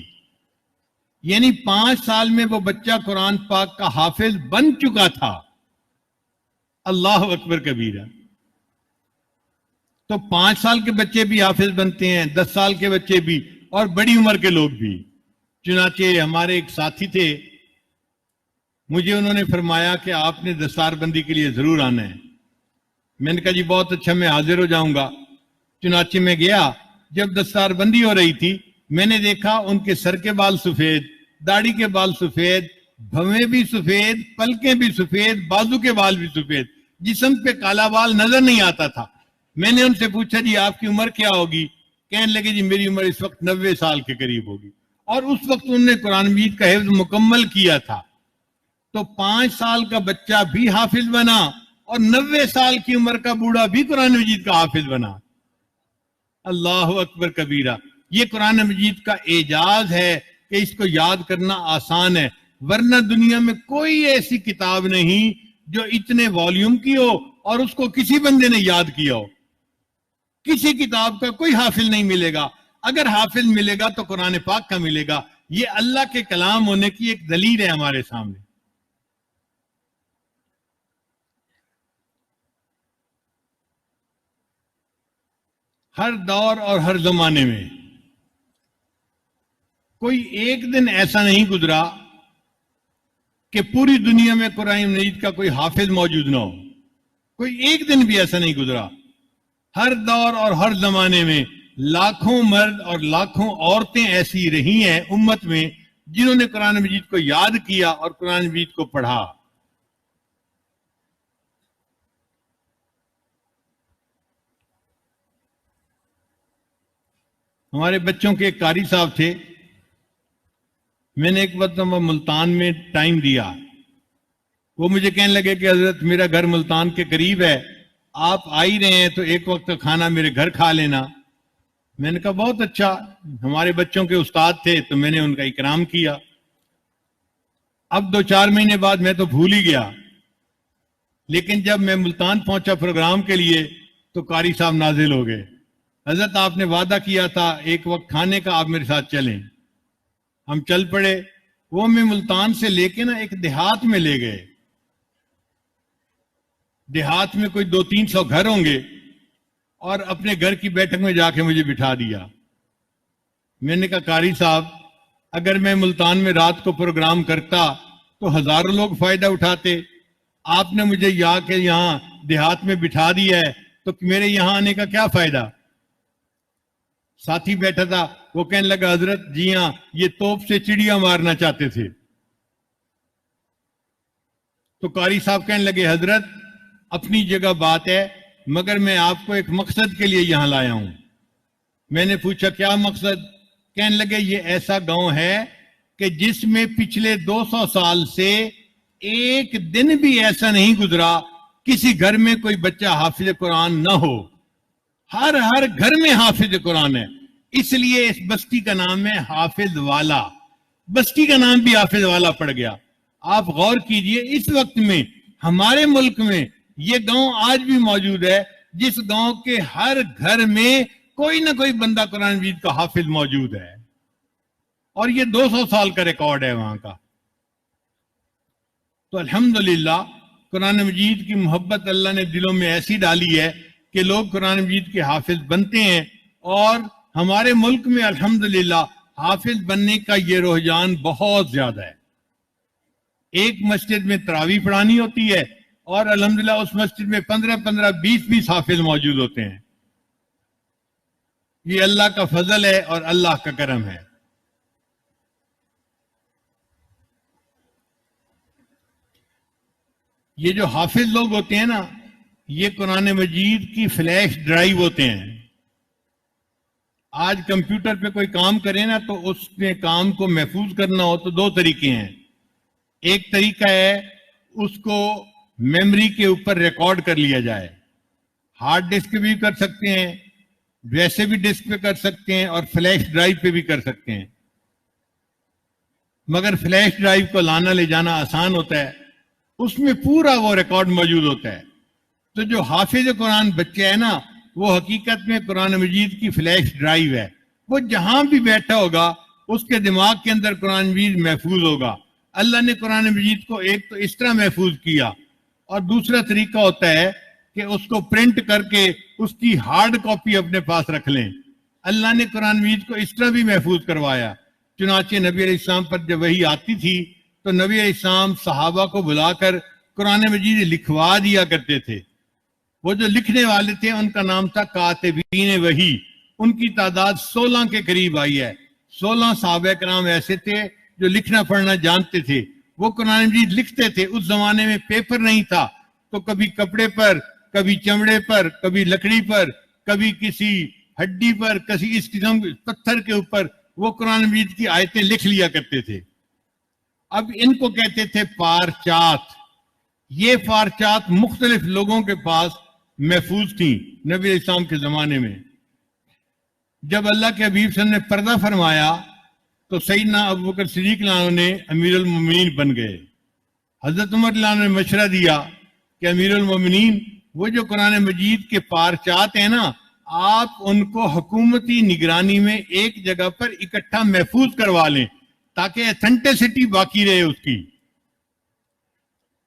یعنی 5 سال میں وہ بچہ قرآن پاک کا حافظ بن چکا تھا۔ اللہ اکبر کبیرہ۔ تو 5 سال کے بچے بھی حافظ بنتے ہیں، 10 سال کے بچے بھی، اور بڑی عمر کے لوگ بھی۔ چنانچہ ہمارے ایک ساتھی تھے، مجھے انہوں نے فرمایا کہ آپ نے دستار بندی کے لیے ضرور آنا ہے۔ میں نے کہا جی بہت اچھا، میں حاضر ہو جاؤں گا۔ چنانچہ میں گیا، جب دستار بندی ہو رہی تھی میں نے دیکھا ان کے سر کے بال سفید، داڑھی کے بال سفید، بھویں بھی سفید، پلکیں بھی سفید، بازو کے بال بھی سفید، جسم پہ کالا بال نظر نہیں آتا تھا۔ میں نے ان سے پوچھا جی آپ کی عمر کیا ہوگی؟ کہنے لگے جی میری عمر اس وقت 90 سال کے قریب ہوگی، اور اس وقت انہوں نے قرآن مجید کا حفظ مکمل کیا تھا۔ تو 5 سال کا بچہ بھی حافظ بنا اور 90 سال کی عمر کا بوڑھا بھی قرآن مجید کا حافظ بنا۔ اللہ اکبر کبیرہ۔ یہ قرآن مجید کا اعجاز ہے کہ اس کو یاد کرنا آسان ہے، ورنہ دنیا میں کوئی ایسی کتاب نہیں جو اتنے والیوم کی ہو اور اس کو کسی بندے نے یاد کیا ہو۔ کسی کتاب کا کوئی حافظ نہیں ملے گا، اگر حافظ ملے گا تو قرآن پاک کا ملے گا۔ یہ اللہ کے کلام ہونے کی ایک دلیل ہے ہمارے سامنے۔ ہر دور اور ہر زمانے میں کوئی ایک دن ایسا نہیں گزرا کہ پوری دنیا میں قرآن مجید کا کوئی حافظ موجود نہ ہو۔ کوئی ایک دن بھی ایسا نہیں گزرا۔ ہر دور اور ہر زمانے میں لاکھوں مرد اور لاکھوں عورتیں ایسی رہی ہیں امت میں جنہوں نے قرآن مجید کو یاد کیا اور قرآن مجید کو پڑھا۔ ہمارے بچوں کے ایک قاری صاحب تھے، میں نے ایک وقت ملتان میں ٹائم دیا، وہ مجھے کہنے لگے کہ حضرت میرا گھر ملتان کے قریب ہے، آپ آ ہی رہے ہیں تو ایک وقت کا کھانا میرے گھر کھا لینا۔ میں نے کہا بہت اچھا، ہمارے بچوں کے استاد تھے تو میں نے ان کا اکرام کیا۔ اب 2 4 مہینے بعد میں تو بھول ہی گیا، لیکن جب میں ملتان پہنچا پروگرام کے لیے تو قاری صاحب نازل ہو گئے، حضرت آپ نے وعدہ کیا تھا ایک وقت کھانے کا، آپ میرے ساتھ چلیں۔ ہم چل پڑے۔ وہ میں ملتان سے لے کے نا ایک دیہات میں لے گئے، دیہات میں کوئی 200-300 گھر ہوں گے، اور اپنے گھر کی بیٹھک میں جا کے مجھے بٹھا دیا۔ میں نے کہا قاری صاحب اگر میں ملتان میں رات کو پروگرام کرتا تو ہزاروں لوگ فائدہ اٹھاتے، آپ نے مجھے یہاں دیہات میں بٹھا دیا ہے تو میرے یہاں آنے کا کیا فائدہ؟ ساتھی بیٹھا تھا، وہ کہنے لگا حضرت جی ہاں یہ توپ سے چڑیا مارنا چاہتے تھے۔ تو قاری صاحب کہنے لگے حضرت اپنی جگہ بات ہے، مگر میں آپ کو ایک مقصد کے لیے یہاں لایا ہوں۔ میں نے پوچھا کیا مقصد؟ کہنے لگے یہ ایسا گاؤں ہے کہ جس میں پچھلے 200 سال سے ایک دن بھی ایسا نہیں گزرا کسی گھر میں کوئی بچہ حافظ قرآن نہ ہو، ہر گھر میں حافظ قرآن ہے، اس لیے اس بستی کا نام ہے حافظ والا۔ بستی کا نام بھی حافظ والا پڑ گیا۔ آپ غور کیجئے اس وقت میں ہمارے ملک میں یہ گاؤں آج بھی موجود ہے، جس گاؤں کے ہر گھر میں کوئی نہ کوئی بندہ قرآن مجید کا حافظ موجود ہے، اور یہ 200 سال کا ریکارڈ ہے وہاں کا۔ تو الحمدللہ قرآن مجید کی محبت اللہ نے دلوں میں ایسی ڈالی ہے کہ لوگ قرآن مجید کے حافظ بنتے ہیں، اور ہمارے ملک میں الحمدللہ حافظ بننے کا یہ رجحان بہت زیادہ ہے۔ ایک مسجد میں تراویح پڑھانی ہوتی ہے اور الحمدللہ اس مسجد میں 15 20 حافظ موجود ہوتے ہیں۔ یہ اللہ کا فضل ہے اور اللہ کا کرم ہے۔ یہ جو حافظ لوگ ہوتے ہیں نا، یہ قرآن مجید کی فلیش ڈرائیو ہوتے ہیں۔ آج کمپیوٹر پہ کوئی کام کرے نا تو اس میں کام کو محفوظ کرنا ہو تو 2 طریقے ہیں۔ ایک طریقہ ہے اس کو میموری کے اوپر ریکارڈ کر لیا جائے، ہارڈ ڈسک پہ بھی کر سکتے ہیں، ویسے بھی ڈسک پہ کر سکتے ہیں، اور فلیش ڈرائیو پہ بھی کر سکتے ہیں۔ مگر فلیش ڈرائیو کو لانا لے جانا آسان ہوتا ہے، اس میں پورا وہ ریکارڈ موجود ہوتا ہے۔ تو جو حافظ قرآن بچہ ہے نا، وہ حقیقت میں قرآن مجید کی فلیش ڈرائیو ہے۔ وہ جہاں بھی بیٹھا ہوگا اس کے دماغ کے اندر قرآن مجید محفوظ ہوگا۔ اللہ نے قرآن مجید کو ایک تو اس طرح محفوظ کیا، اور دوسرا طریقہ ہوتا ہے کہ اس کو پرنٹ کر کے اس کی ہارڈ کاپی اپنے پاس رکھ لیں۔ اللہ نے قرآن مجید کو اس طرح بھی محفوظ کروایا۔ چنانچہ نبی علیہ السلام پر جب وحی آتی تھی تو نبی علیہ السلام صحابہ کو بلا کر قرآن مجید لکھوا دیا کرتے تھے۔ وہ جو لکھنے والے تھے ان کا نام تھا کاتبین وحی۔ ان کی تعداد 16 کے قریب آئی ہے۔ 16 صحابہ کرام ایسے تھے جو لکھنا پڑھنا جانتے تھے۔ وہ قرآن مجید لکھتے تھے۔ اس زمانے میں پیپر نہیں تھا، تو کبھی کپڑے پر، کبھی چمڑے پر، کبھی لکڑی پر، کبھی کسی ہڈی پر، کسی اس قسم پتھر کے اوپر وہ قرآن مجید کی آیتیں لکھ لیا کرتے تھے۔ اب ان کو کہتے تھے پارچات۔ یہ پارچات مختلف لوگوں کے پاس محفوظ تھیں نبی علیہ السلام کے زمانے میں۔ جب اللہ کے حبیب صلی اللہ علیہ وسلم نے پردہ فرمایا تو سیدنا ابوبکر صدیق رضی اللہ عنہ نے امیر المومنین بن گئے۔ حضرت عمر رضی اللہ عنہ نے مشورہ دیا کہ امیر المومنین، وہ جو قرآن مجید کے پارچات ہیں نا، آپ ان کو حکومتی نگرانی میں ایک جگہ پر اکٹھا محفوظ کروا لیں تاکہ ایتھنٹسٹی باقی رہے اس کی۔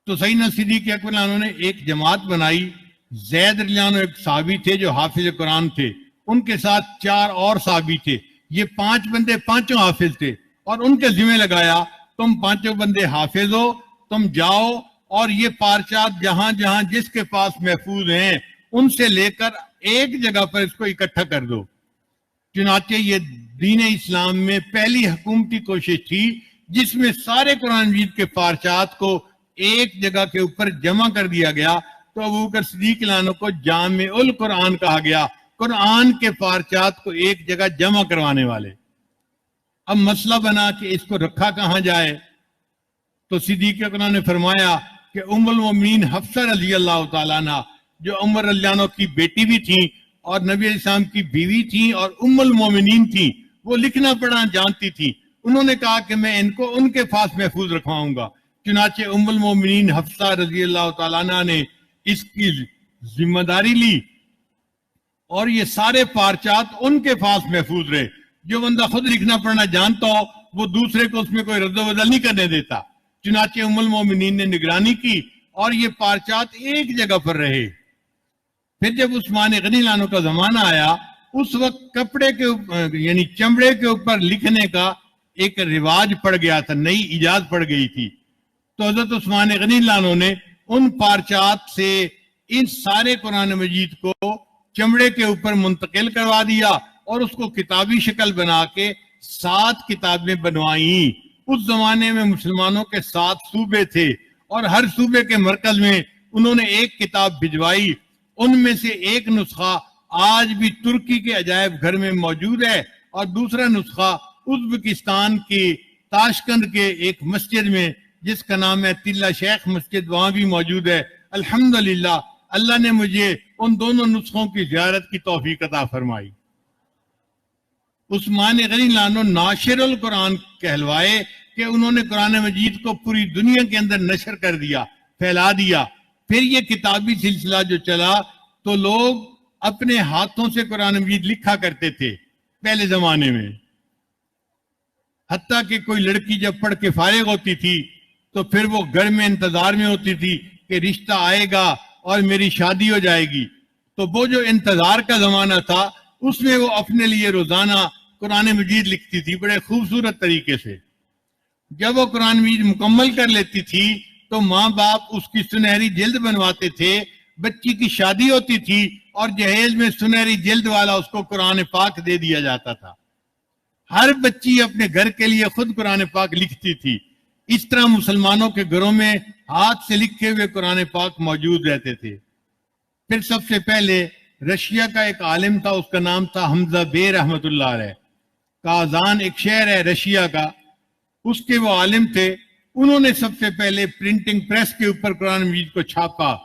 تو سیدنا صدیق اکبر رضی اللہ عنہ نے ایک جماعت بنائی۔ زید رضی اللہ عنہ ایک صحابی تھے جو حافظ قرآن تھے، ان کے ساتھ 4 اور صحابی تھے۔ یہ 5 بندے پانچوں حافظ تھے، اور ان کے ذمہ لگایا تم 5 بندے حافظ ہو، تم جاؤ اور یہ پارچات جہاں جہاں جس کے پاس محفوظ ہیں ان سے لے کر ایک جگہ پر اس کو اکٹھا کر دو۔ چنانچہ یہ دین اسلام میں پہلی حکومتی کوشش تھی جس میں سارے قرآن مجید کے پارچات کو ایک جگہ کے اوپر جمع کر دیا گیا۔ تو ابوبکر صدیق رضی اللہ عنہ کو جامع القرآن کہا گیا، قرآن کے پارچات کو ایک جگہ جمع کروانے والے۔ اب مسئلہ بنا کہ اس کو رکھا کہاں جائے، تو صدیق اکبر نے فرمایا کہ ام المومنین حفصہ رضی اللہ تعالیٰ عنہ، جو عمر رضی اللہ عنہ کی بیٹی بھی تھیں اور نبی علیہ السلام کی بیوی تھیں اور ام المومنین تھیں، وہ لکھنا پڑھنا جانتی تھیں، انہوں نے کہا کہ میں ان کو ان کے پاس محفوظ رکھواؤں گا۔ چنانچہ ام المومنین حفصہ رضی اللہ تعالیٰ عنہ نے اس کی ذمہ داری لی، اور یہ سارے پارچات ان کے پاس محفوظ رہے۔ جو بندہ خود لکھنا پڑھنا جانتا ہو وہ دوسرے کو اس میں کوئی رد و بدل نہیں کرنے دیتا۔ چنانچہ ام المومنین نے نگرانی کی اور یہ پارچات ایک جگہ پر رہے۔ پھر جب عثمان غنی رضی اللہ عنہ کا زمانہ آیا، اس وقت کپڑے کے اوپر یعنی چمڑے کے اوپر لکھنے کا ایک رواج پڑ گیا تھا، نئی ایجاد پڑ گئی تھی۔ تو حضرت عثمان غنی رضی اللہ عنہ نے ان پارچات سے ان سارے قرآن مجید کو چمڑے کے اوپر منتقل کروا دیا اور اس کو کتابی شکل بنا کے 7 کتابیں بنوائیں۔ اس زمانے میں مسلمانوں کے 7 صوبے تھے اور ہر صوبے کے مرکز میں انہوں نے ایک کتاب بھجوائی۔ ان میں سے ایک نسخہ آج بھی ترکی کے عجائب گھر میں موجود ہے، اور دوسرا نسخہ ازبکستان کی تاشقند کے ایک مسجد میں جس کا نام ہے تلہ شیخ مسجد، وہاں بھی موجود ہے۔ الحمدللہ اللہ نے مجھے ان دونوں نسخوں کی زیارت کی توفیق عطا فرمائی۔ عثمان غنی رضی اللہ عنہ ناشر القرآن کہلوائے کہ انہوں نے قرآن مجید کو پوری دنیا کے اندر نشر کر دیا، پھیلا دیا۔ پھر یہ کتابی سلسلہ جو چلا تو لوگ اپنے ہاتھوں سے قرآن مجید لکھا کرتے تھے پہلے زمانے میں. حتیٰ کہ کوئی لڑکی جب پڑھ کے فارغ ہوتی تھی تو پھر وہ گھر میں انتظار میں ہوتی تھی کہ رشتہ آئے گا اور میری شادی ہو جائے گی. تو وہ جو انتظار کا زمانہ تھا اس میں وہ اپنے لیے روزانہ قرآن مجید لکھتی تھی بڑے خوبصورت طریقے سے. جب وہ قرآن مجید مکمل کر لیتی تھی تو ماں باپ اس کی سنہری جلد بنواتے تھے. بچی کی شادی ہوتی تھی اور جہیز میں سنہری جلد والا اس کو قرآن پاک دے دیا جاتا تھا. ہر بچی اپنے گھر کے لیے خود قرآن پاک لکھتی تھی. اس طرح مسلمانوں کے گھروں میں ہاتھ سے لکھے ہوئے قرآن پاک موجود رہتے تھے. پھر سب سے پہلے رشیا کا ایک عالم تھا, اس کا نام تھا حمزہ بے رحمت اللہ علیہ. کازان ایک شہر ہے رشیا کا, اس کے وہ عالم تھے. انہوں نے سب سے پہلے پرنٹنگ پریس کے اوپر قرآن مجید کو چھاپا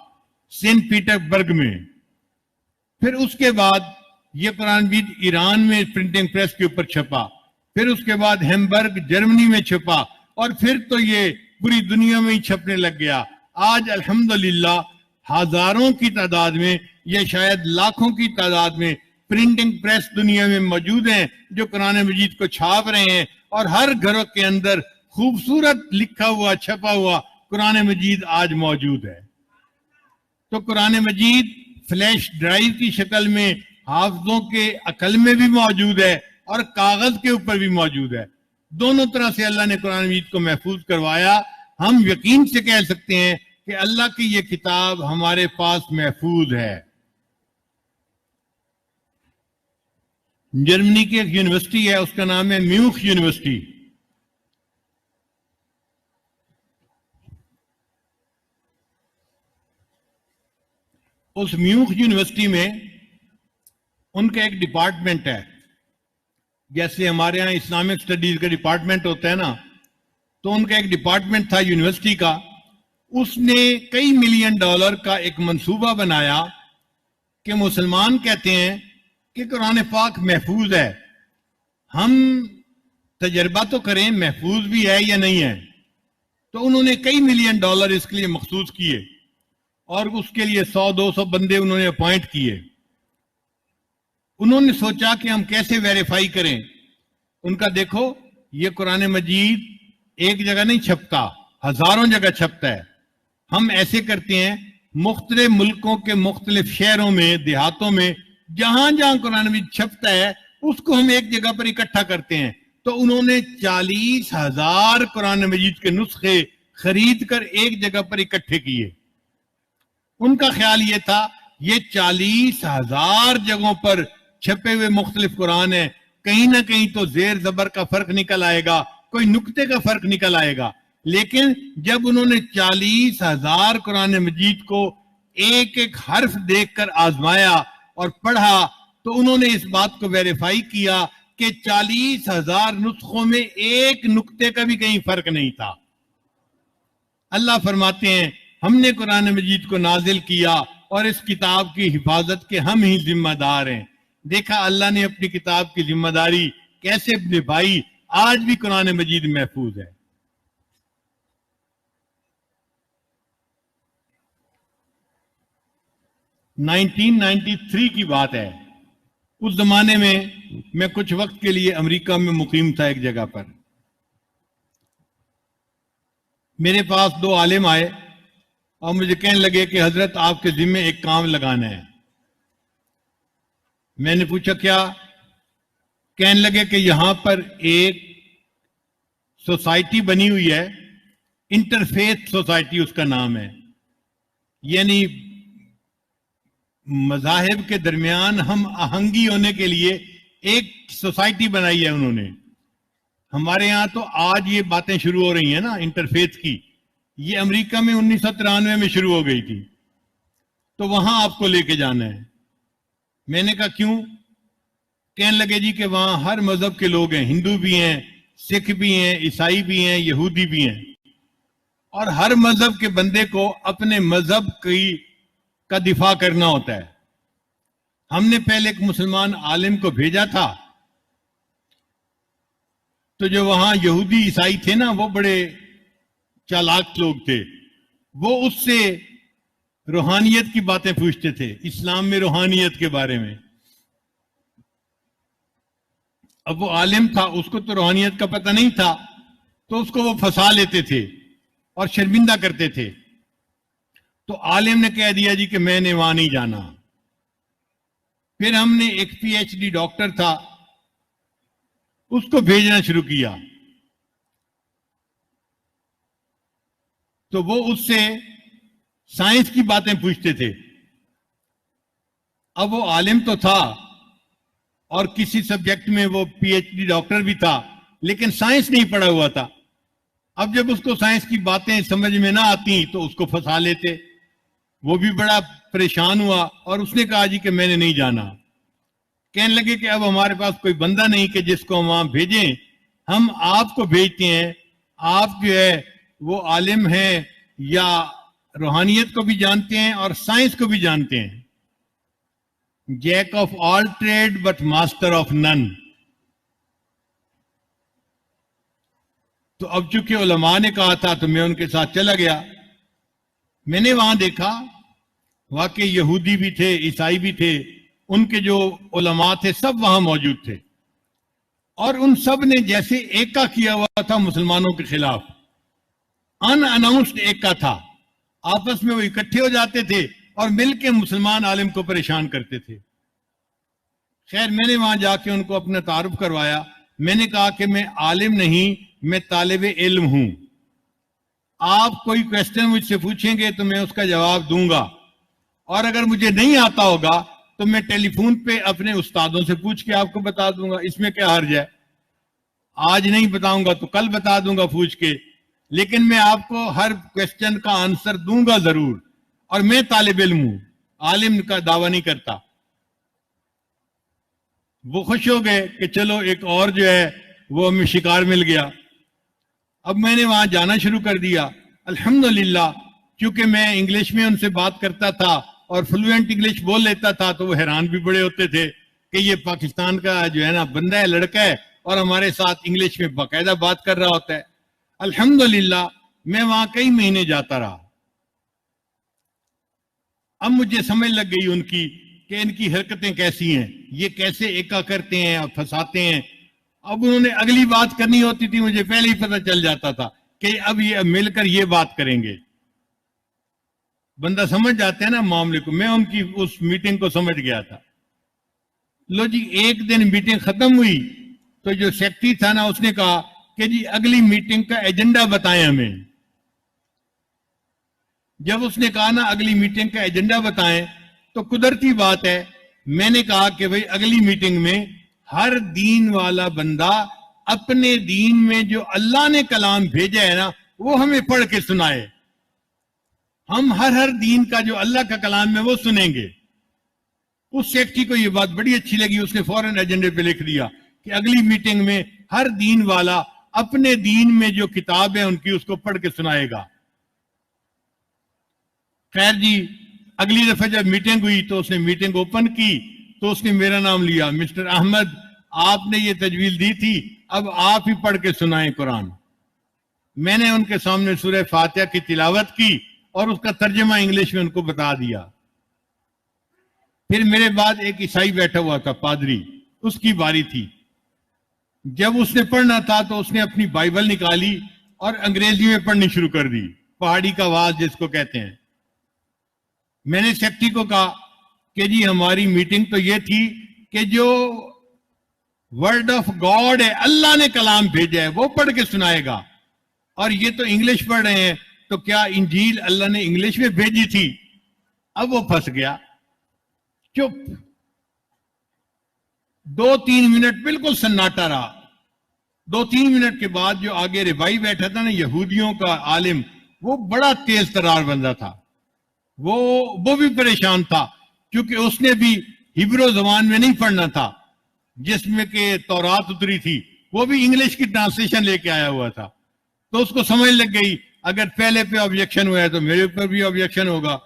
سینٹ پیٹر برگ میں. پھر اس کے بعد یہ قرآن مجید ایران میں پرنٹنگ پریس کے اوپر چھپا. پھر اس کے بعد ہیمبرگ جرمنی میں چھپا, اور پھر تو یہ پوری دنیا میں ہی چھپنے لگ گیا. آج الحمدللہ ہزاروں کی تعداد میں یا شاید لاکھوں کی تعداد میں پرنٹنگ پریس دنیا میں موجود ہیں جو قرآن مجید کو چھاپ رہے ہیں, اور ہر گھروں کے اندر خوبصورت لکھا ہوا چھپا ہوا قرآن مجید آج موجود ہے. تو قرآن مجید فلیش ڈرائیو کی شکل میں حافظوں کے عقل میں بھی موجود ہے اور کاغذ کے اوپر بھی موجود ہے. دونوں طرح سے اللہ نے قرآن مجید کو محفوظ کروایا. ہم یقین سے کہہ سکتے ہیں کہ اللہ کی یہ کتاب ہمارے پاس محفوظ ہے. جرمنی کی ایک یونیورسٹی ہے, اس کا نام ہے میوخ یونیورسٹی. اس میوخ یونیورسٹی میں ان کا ایک ڈپارٹمنٹ ہے. جیسے ہمارے یہاں اسلامک اسٹڈیز کا ڈپارٹمنٹ ہوتا ہے نا, تو ان کا ایک ڈپارٹمنٹ تھا یونیورسٹی کا. اس نے کئی ملین ڈالر کا ایک منصوبہ بنایا کہ مسلمان کہتے ہیں کہ قرآن پاک محفوظ ہے, ہم تجربہ تو کریں محفوظ بھی ہے یا نہیں ہے. تو انہوں نے کئی ملین ڈالر اس کے لیے مخصوص کیے اور اس کے لیے 100-200 بندے انہوں نے اپوائنٹ کیے. انہوں نے سوچا کہ ہم کیسے ویریفائی کریں. ان کا دیکھو یہ قرآن مجید ایک جگہ نہیں چھپتا, ہزاروں جگہ چھپتا ہے. ہم ایسے کرتے ہیں مختلف ملکوں کے مختلف شہروں میں دیہاتوں میں جہاں جہاں قرآن مجید چھپتا ہے اس کو ہم ایک جگہ پر اکٹھا کرتے ہیں. تو انہوں نے 40,000 قرآن مجید کے نسخے خرید کر ایک جگہ پر اکٹھے کیے. ان کا خیال یہ تھا یہ 40,000 جگہوں پر چھپے ہوئے مختلف قرآن ہیں, کہیں نہ کہیں تو زیر زبر کا فرق نکل آئے گا, کوئی نقطے کا فرق نکل آئے گا. لیکن جب انہوں نے 40,000 قرآن مجید کو ایک ایک حرف دیکھ کر آزمایا اور پڑھا تو انہوں نے اس بات کو ویریفائی کیا کہ 40,000 نسخوں میں ایک نقطے کا بھی کہیں فرق نہیں تھا. اللہ فرماتے ہیں ہم نے قرآن مجید کو نازل کیا اور اس کتاب کی حفاظت کے ہم ہی ذمہ دار ہیں. دیکھا اللہ نے اپنی کتاب کی ذمہ داری کیسے نبھائی. آج بھی قرآن مجید محفوظ ہے. (1993) کی بات ہے. اس زمانے میں کچھ وقت کے لیے امریکہ میں مقیم تھا ایک جگہ پر. میرے پاس 2 عالم آئے اور مجھے کہنے لگے کہ حضرت آپ کے ذمہ ایک کام لگانا ہے. میں نے پوچھا کیا؟ کہنے لگے کہ یہاں پر ایک سوسائٹی بنی ہوئی ہے, انٹرفیتھ سوسائٹی اس کا نام ہے. یعنی مذاہب کے درمیان ہم آہنگی ہونے کے لیے ایک سوسائٹی بنائی ہے انہوں نے. ہمارے ہاں تو آج یہ باتیں شروع ہو رہی ہیں نا انٹرفیتھ کی, یہ امریکہ میں 1993 میں شروع ہو گئی تھی. تو وہاں آپ کو لے کے جانا ہے. میں نے کہا کیوں؟ کہنے لگے جی کہ وہاں ہر مذہب کے لوگ ہیں, ہندو بھی ہیں, سکھ بھی ہیں, عیسائی بھی ہیں, یہودی بھی ہیں, اور ہر مذہب کے بندے کو اپنے مذہب کا دفاع کرنا ہوتا ہے. ہم نے پہلے ایک مسلمان عالم کو بھیجا تھا, تو جو وہاں یہودی عیسائی تھے نا وہ بڑے چالاک لوگ تھے. وہ اس سے روحانیت کی باتیں پوچھتے تھے، اسلام میں روحانیت کے بارے میں. اب وہ عالم تھا، اس کو تو روحانیت کا پتہ نہیں تھا، تو اس کو وہ پھنسا لیتے تھے اور شرمندہ کرتے تھے. تو عالم نے کہہ دیا جی کہ میں نے وہاں نہیں جانا. پھر ہم نے ایک پی ایچ ڈی ڈاکٹر تھا، اس کو بھیجنا شروع کیا. تو وہ اس سے سائنس کی باتیں پوچھتے تھے. اب وہ عالم تو تھا اور کسی سبجیکٹ میں وہ پی ایچ ڈی ڈاکٹر بھی تھا، لیکن سائنس نہیں پڑھا ہوا تھا. اب جب اس کو سائنس کی باتیں سمجھ میں نہ آتی تو اس کو پھنسا لیتے. وہ بھی بڑا پریشان ہوا اور اس نے کہا جی کہ میں نے نہیں جانا. کہنے لگے کہ اب ہمارے پاس کوئی بندہ نہیں کہ جس کو ہم وہاں بھیجیں، ہم آپ کو بھیجتے ہیں. آپ جو ہے وہ عالم ہیں یا روحانیت کو بھی جانتے ہیں اور سائنس کو بھی جانتے ہیں. Jack of all trade but master of none. تو اب چونکہ علماء نے کہا تھا تو میں ان کے ساتھ چلا گیا. میں نے وہاں دیکھا واقعی یہودی بھی تھے، عیسائی بھی تھے، ان کے جو علماء تھے سب وہاں موجود تھے، اور ان سب نے جیسے ایکا کیا ہوا تھا مسلمانوں کے خلاف. ان اناؤنسڈ ایکا تھا، آپس میں وہ اکٹھے ہو جاتے تھے اور مل کے مسلمان عالم کو پریشان کرتے تھے. خیر میں نے وہاں جا کے ان کو اپنا تعارف کروایا. میں نے کہا کہ میں عالم نہیں، میں طالب علم ہوں. آپ کوئی کویسچن مجھ سے پوچھیں گے تو میں اس کا جواب دوں گا، اور اگر مجھے نہیں آتا ہوگا تو میں ٹیلی فون پہ اپنے استادوں سے پوچھ کے آپ کو بتا دوں گا. اس میں کیا حرج ہے؟ آج نہیں بتاؤں گا تو کل بتا دوں گا پوچھ کے، لیکن میں آپ کو ہر کویسچن کا آنسر دوں گا ضرور. اور میں طالب علم ہوں، عالم کا دعویٰ نہیں کرتا. وہ خوش ہو گئے کہ چلو ایک اور جو ہے وہ ہمیں شکار مل گیا. اب میں نے وہاں جانا شروع کر دیا. الحمدللہ کیونکہ میں انگلش میں ان سے بات کرتا تھا اور فلوئنٹ انگلش بول لیتا تھا، تو وہ حیران بھی بڑے ہوتے تھے کہ یہ پاکستان کا جو ہے نا بندہ ہے، لڑکا ہے، اور ہمارے ساتھ انگلش میں باقاعدہ بات کر رہا ہوتا ہے. الحمدللہ میں وہاں کئی مہینے جاتا رہا. اب مجھے سمجھ لگ گئی ان کی کہ ان کی حرکتیں کیسی ہیں، یہ کیسے ایکا کرتے ہیں اور پھنساتے ہیں. اب انہوں نے اگلی بات کرنی ہوتی تھی، مجھے پہلے ہی پتہ چل جاتا تھا کہ اب یہ مل کر یہ بات کریں گے. بندہ سمجھ جاتے ہیں نا معاملے کو. میں ان کی اس میٹنگ کو سمجھ گیا تھا. لو جی ایک دن میٹنگ ختم ہوئی تو جو سیکٹری تھا نا اس نے کہا کہ جی اگلی میٹنگ کا ایجنڈا بتائیں ہمیں. جب اس نے کہا نا اگلی میٹنگ کا ایجنڈا بتائیں تو قدرتی بات ہے میں نے کہا کہ بھئی اگلی میٹنگ میں ہر دین والا بندہ اپنے دین میں جو اللہ نے کلام بھیجا ہے نا وہ ہمیں پڑھ کے سنائے. ہم ہر دین کا جو اللہ کا کلام ہے وہ سنیں گے. اس سیکٹری کو یہ بات بڑی اچھی لگی. اس نے فوراً ایجنڈے پہ لکھ دیا کہ اگلی میٹنگ میں ہر دین والا اپنے دین میں جو کتاب ہے ان کی اس کو پڑھ کے سنائے گا. خیر جی اگلی دفعہ جب میٹنگ ہوئی تو اس نے میٹنگ اوپن کی تو اس نے میرا نام لیا. مسٹر احمد آپ نے یہ تجویز دی تھی، اب آپ ہی پڑھ کے سنائیں قرآن. میں نے ان کے سامنے سورہ فاتحہ کی تلاوت کی اور اس کا ترجمہ انگلش میں ان کو بتا دیا. پھر میرے بعد ایک عیسائی بیٹھا ہوا تھا پادری، اس کی باری تھی. جب اس نے پڑھنا تھا تو اس نے اپنی بائبل نکالی اور انگریزی میں پڑھنی شروع کر دی، پہاڑی کا آواز جس کو کہتے ہیں. میں نے سیکٹری کو کہا کہ جی ہماری میٹنگ تو یہ تھی کہ جو ورڈ آف گاڈ ہے، اللہ نے کلام بھیجا ہے، وہ پڑھ کے سنائے گا، اور یہ تو انگلش پڑھ رہے ہیں، تو کیا انجیل اللہ نے انگلش میں بھیجی تھی؟ اب وہ پھنس گیا. چپ. 2-3 منٹ بالکل سناٹا رہا. 2-3 منٹ کے بعد جو آگے ربائی بیٹھا تھا نا یہودیوں کا عالم، وہ بڑا تیز ترار بندہ تھا. وہ بھی پریشان تھا کیونکہ اس نے بھی ہیبرو زبان میں نہیں پڑھنا تھا جس میں کہ تورات اتری تھی، وہ بھی انگلش کی ٹرانسلیشن لے کے آیا ہوا تھا. تو اس کو سمجھ لگ گئی اگر پہلے پہ آبجیکشن ہوا ہے تو میرے اوپر بھی آبجیکشن ہوگا.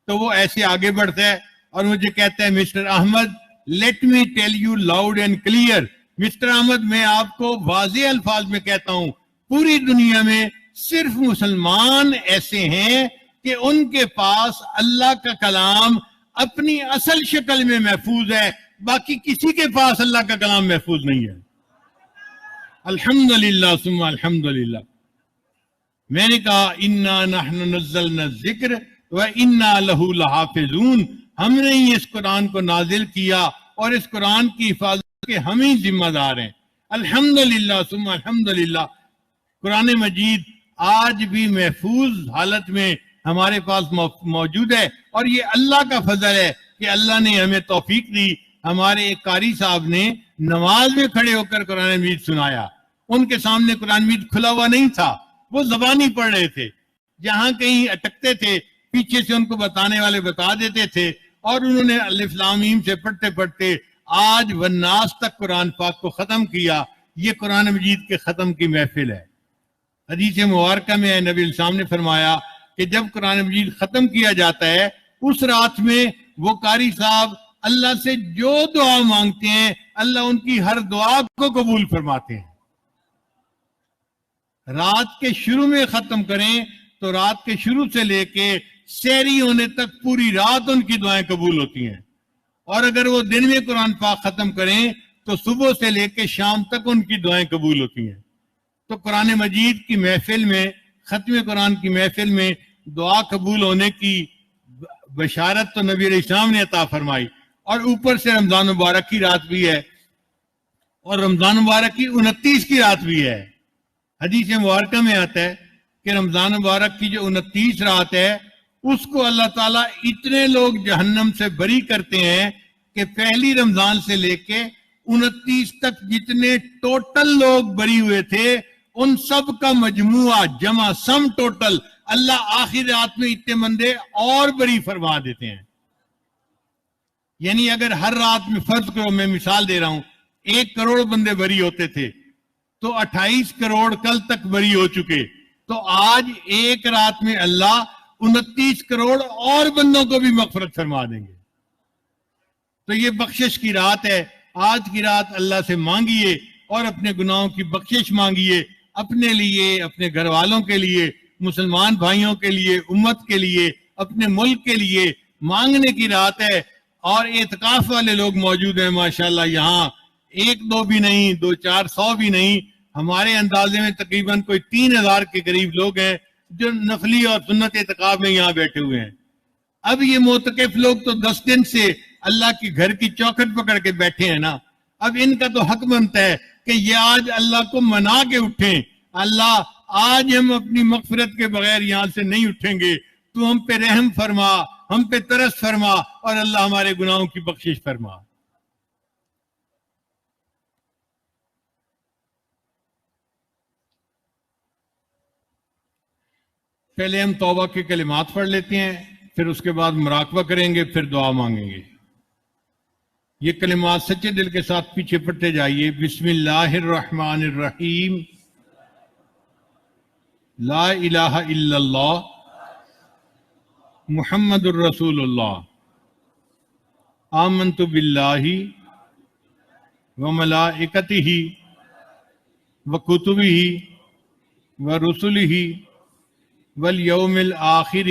تو وہ ایسے آگے بڑھتا ہے اور مجھے کہتا ہے mister Ahmed let me tell you loud and clear. Mister Ahmed میں آپ کو واضح الفاظ میں کہتا ہوں، پوری دنیا میں صرف مسلمان ایسے ہیں کہ ان کے پاس اللہ کا کلام اپنی اصل شکل میں محفوظ ہے، باقی کسی کے پاس اللہ کا کلام محفوظ نہیں ہے۔ الحمدللہ ثم الحمدللہ۔ میں نے کہا انا نحن نزلنا الذکر و انا لہ لحافظون، ہم نے ہی اس قرآن کو نازل کیا اور اس قرآن کی حفاظت کے ہم ہی ذمہ دار ہیں۔ الحمدللہ ثم الحمدللہ۔ قرآن مجید آج بھی محفوظ حالت میں ہمارے پاس موجود ہے، اور یہ اللہ کا فضل ہے کہ اللہ نے ہمیں توفیق دی۔ ہمارے ایک قاری صاحب نے نماز میں کھڑے ہو کر قرآن مجید سنایا، ان کے سامنے قرآن مجید کھلا ہوا نہیں تھا، وہ زبانی پڑھ رہے تھے، جہاں کہیں اٹکتے تھے پیچھے سے ان کو بتانے والے بتا دیتے تھے، اور انہوں نے الف لام میم سے پڑھتے پڑھتے آج والناس تک قرآن پاک کو ختم کیا۔ یہ قرآن مجید کے ختم کی محفل ہے۔ حدیث مبارکہ میں نبی الاسلام نے فرمایا کہ جب قرآن مجید ختم کیا جاتا ہے، اس رات میں وہ قاری صاحب اللہ سے جو دعا مانگتے ہیں، اللہ ان کی ہر دعا کو قبول فرماتے ہیں۔ رات کے شروع میں ختم کریں تو رات کے شروع سے لے کے سحری ہونے تک پوری رات ان کی دعائیں قبول ہوتی ہیں، اور اگر وہ دن میں قرآن پاک ختم کریں تو صبح سے لے کے شام تک ان کی دعائیں قبول ہوتی ہیں۔ تو قرآن مجید کی محفل میں، ختم قرآن کی محفل میں دعا قبول ہونے کی بشارت تو نبی علیہ السلام نے عطا فرمائی، اور اوپر سے رمضان مبارک کی رات بھی ہے، اور رمضان مبارک کی 29 کی رات بھی ہے۔ حدیث مبارکہ میں آتا ہے کہ رمضان مبارک کی جو 29 رات ہے، اس کو اللہ تعالیٰ اتنے لوگ جہنم سے بری کرتے ہیں کہ پہلی رمضان سے لے کے 29 تک جتنے ٹوٹل لوگ بری ہوئے تھے، ان سب کا مجموعہ جمع سم ٹوٹل اللہ آخر رات میں اتنے بندے اور بری فرما دیتے ہیں۔ یعنی اگر ہر رات میں فرض کرو، میں مثال دے رہا ہوں، 1 کروڑ بندے بری ہوتے تھے تو 28 کروڑ کل تک بری ہو چکے، تو آج ایک رات میں اللہ 29 کروڑ اور بندوں کو بھی مغفرت فرما دیں گے۔ تو یہ بخشش کی رات ہے۔ آج کی رات اللہ سے مانگیے اور اپنے گناہوں کی بخشش مانگیے، اپنے لیے، اپنے گھر والوں کے لیے، مسلمان بھائیوں کے لیے، امت کے لیے، اپنے ملک کے لیے مانگنے کی رات ہے۔ اور اعتکاف والے لوگ موجود ہیں ماشاءاللہ، یہاں 1-2 بھی نہیں، 200-400 بھی نہیں، ہمارے اندازے میں تقریباً کوئی 3000 کے قریب لوگ ہیں جو نفلی اور سنت اعتکاف میں یہاں بیٹھے ہوئے ہیں۔ اب یہ معتکف لوگ تو 10 دن سے اللہ کی گھر کی چوکھٹ پکڑ کے بیٹھے ہیں نا، اب ان کا تو حق بنتا ہے کہ یہ آج اللہ کو منا کے اٹھیں، اللہ آج ہم اپنی مغفرت کے بغیر یہاں سے نہیں اٹھیں گے، تو ہم پہ رحم فرما، ہم پہ ترس فرما، اور اللہ ہمارے گناہوں کی بخشش فرما۔ پہلے ہم توبہ کے کلمات پڑھ لیتے ہیں، پھر اس کے بعد مراقبہ کریں گے، پھر دعا مانگیں گے۔ یہ کلمات سچے دل کے ساتھ پیچھے پڑھتے جائیے۔ بسم اللہ الرحمن الرحیم، لا الہ الا اللہ محمد الرسول اللہ، آمنت باللہ وملائکتہ وکتبہ ورسلہ والیوم الآخر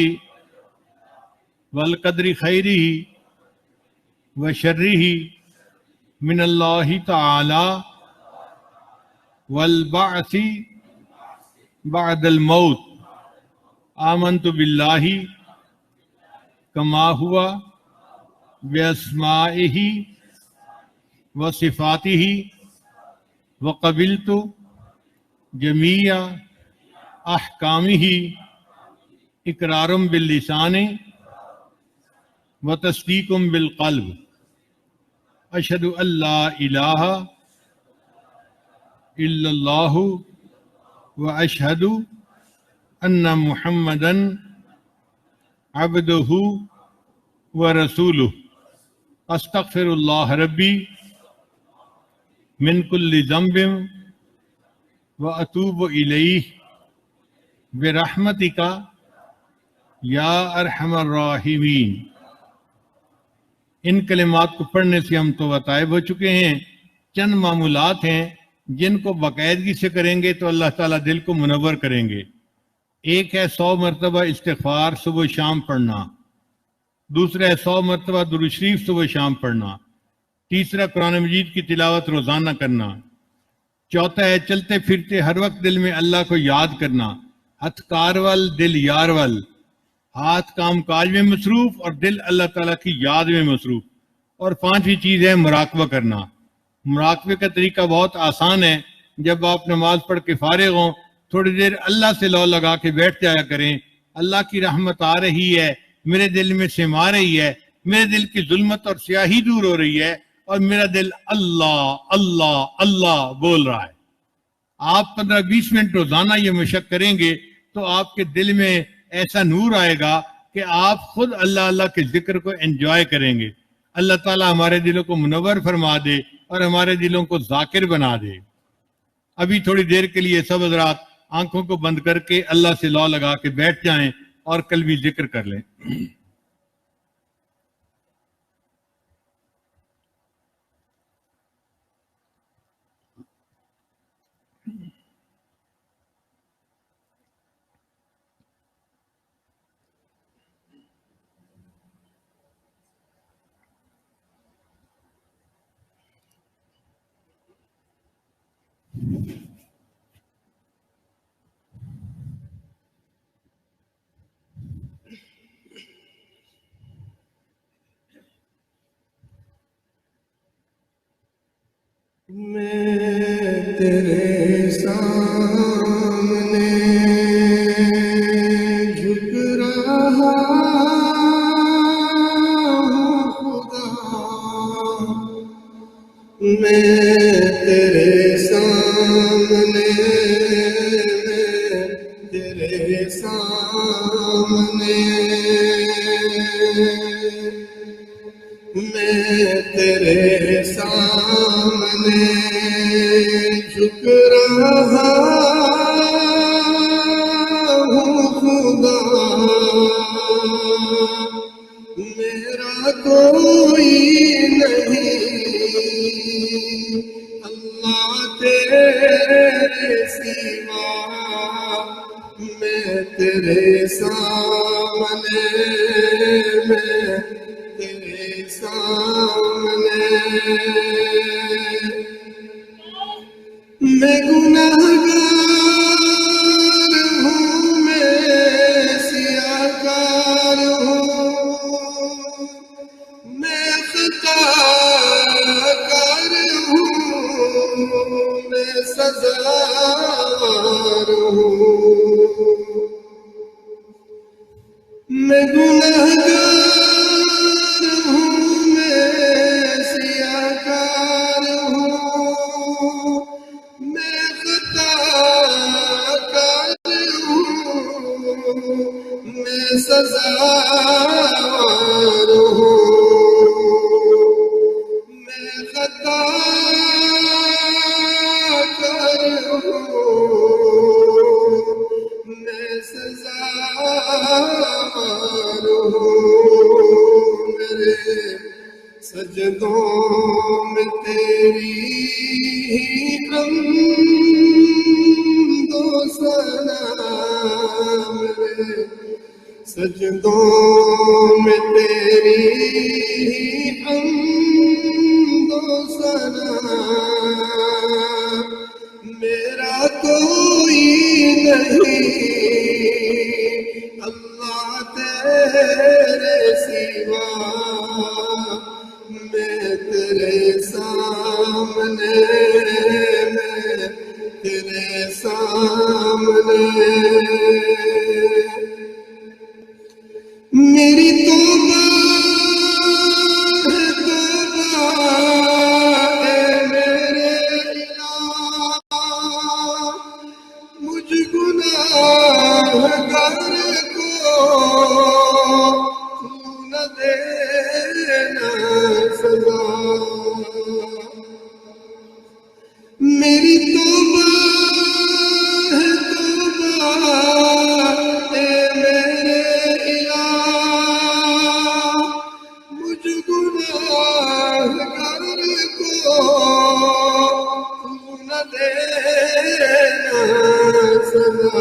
والقدر خیرہ وشرہ من اللہ تعالی والبعث بعد الموت، آمنت باللہ کما ہوا باسمائہ وصفاتہ وقبلت جمیع احکامہ اقرار باللسان وتصدیق بالقلب، اشہد ان لا الہ الا اللہ واشہد ان محمدا عبدہ ورسولہ، استغفر اللہ ربی من کل ذنب واتوب الیہ برحمتک یا ارحم الراحمین۔ ان کلمات کو پڑھنے سے ہم تو طائب ہو چکے ہیں۔ چند معمولات ہیں جن کو باقاعدگی سے کریں گے تو اللہ تعالیٰ دل کو منور کریں گے۔ ایک ہے 100 مرتبہ استغفار صبح و شام پڑھنا، دوسرا ہے 100 مرتبہ درود شریف صبح و شام پڑھنا، تیسرا قرآن مجید کی تلاوت روزانہ کرنا، چوتھا ہے چلتے پھرتے ہر وقت دل میں اللہ کو یاد کرنا، ہتھ کارول دل یارول، ہاتھ کام کاج میں مصروف اور دل اللہ تعالیٰ کی یاد میں مصروف، اور پانچویں چیز ہے مراقبہ کرنا۔ مراقبے کا طریقہ بہت آسان ہے، جب آپ نماز پڑھ کے فارغ ہوں تھوڑی دیر اللہ سے لو لگا کے بیٹھ جایا کریں، اللہ کی رحمت آ رہی ہے، میرے دل میں سما رہی ہے، میرے دل کی ظلمت اور سیاہی دور ہو رہی ہے، اور میرا دل اللہ اللہ اللہ بول رہا ہے۔ آپ 15-20 منٹ روزانہ یہ مشق کریں گے تو آپ کے دل میں ایسا نور آئے گا کہ آپ خود اللہ اللہ کے ذکر کو انجوائے کریں گے۔ اللہ تعالیٰ ہمارے دلوں کو منور فرما دے اور ہمارے دلوں کو ذاکر بنا دے۔ ابھی تھوڑی دیر کے لیے سب حضرات آنکھوں کو بند کر کے اللہ سے لو لگا کے بیٹھ جائیں اور قلبی ذکر کر لیں۔ میں تیرے سامنے جھک رہا ہوں خدا، میں تیرے سامنے، میں تیرے سامنے، میں تیرے سامنے جھک رہا ہوں خدا، میرا کوئی نہیں اللہ تیرے سوا، میں تیرے سامنے، میں تیرے سامنے، میں گنہگار ہوں، میں سیاہکار ہوں، میں خطا کار ہوں، میں سزاوار ہوں، میں گنہگار ہوں، میں سیاہکار ہوں، میں خطا کار ہوں، میں سزاوار ہوں، میں خطا کار ہوں، میں سزاوار ہوں، میرے سجدوں میں تیری ہی حمد و ثنا، میرے سجدوں میں تیری ہی حمد و ثنا، میرا کوئی نہیں اللہ تیرے سوا، میں تیرے سامنے، میں تیرے سامنے، میری توبہ ہے توبہ اے میرے الہ، مجھ گناہگار کو تو نہ دینا سزا، میری توبہ ہے توبہ اے میرے الہ، مجھ گناہگار کو تو نہ دینا سزا،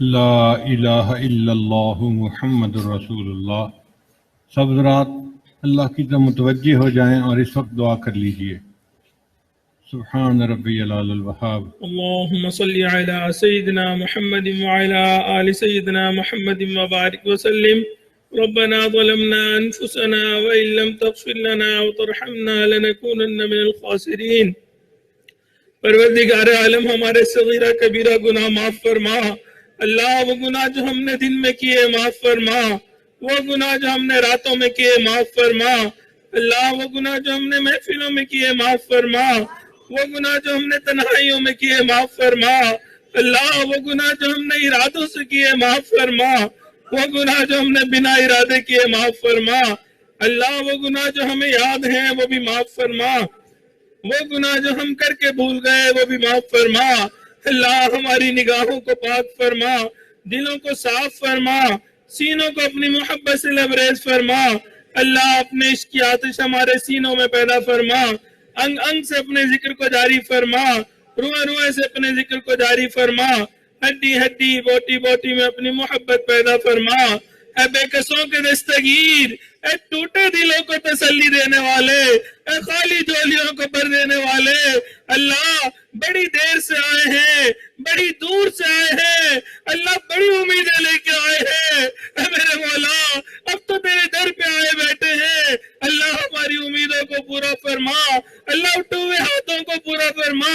لا الہ الا اللہ محمد رسول اللہ۔ سب حضرات اللہ کی طرف متوجہ ہو جائیں اور اس وقت دعا کر لیجئے۔ سبحان ربی العلی الوہاب۔ اللهم صل على سيدنا محمد وعلى آل سيدنا محمد وبارك وسلم۔ ربنا ظلمنا أنفسنا وإن لم تغفر لنا وترحمنا لنكونن من الخاسرين۔ پروردگار عالم ہمارے صغیرہ کبیرہ گناہ معاف فرما۔ اللہ وہ گناہ جو ہم نے دن میں کیے معاف فرما، وہ گناہ جو ہم نے راتوں میں کیے معاف فرما۔ اللہ وہ گناہ جو ہم نے محفلوں میں کیے معاف فرما، وہ گناہ جو ہم نے تنہائیوں میں کیے معاف فرما۔ اللہ وہ گناہ جو ہم نے ارادوں سے کیے معاف فرما، وہ گناہ جو ہم نے بنا ارادے کیے معاف فرما۔ اللہ وہ گناہ جو ہمیں یاد ہیں وہ بھی معاف فرما، وہ گناہ جو ہم کر کے بھول گئے وہ بھی معاف فرما۔ اللہ ہماری نگاہوں کو پاک فرما، دلوں کو صاف فرما، سینوں کو اپنی محبت سے لبریز فرما۔ اللہ اپنے عشق کی آتش ہمارے سینوں میں پیدا فرما، انگ انگ سے اپنے ذکر کو جاری فرما، روئے روئے سے اپنے ذکر کو جاری فرما، ہڈی ہڈی بوٹی بوٹی میں اپنی محبت پیدا فرما۔ اے بے کسوں کے دستگیر، اے ٹوٹے دلوں کو تسلی دینے والے، اے خالی جولیوں کو بھر دینے والے، اللہ بڑی دیر سے آئے ہیں، بڑی دور سے آئے ہیں، اللہ بڑی امیدیں لے کے آئے ہیں۔ اے میرے مولا اب تو تیرے در پہ آئے بیٹھے ہیں، اللہ ہماری امیدوں کو پورا فرما، اللہ اٹھے ہوئے ہاتھوں کو پورا فرما،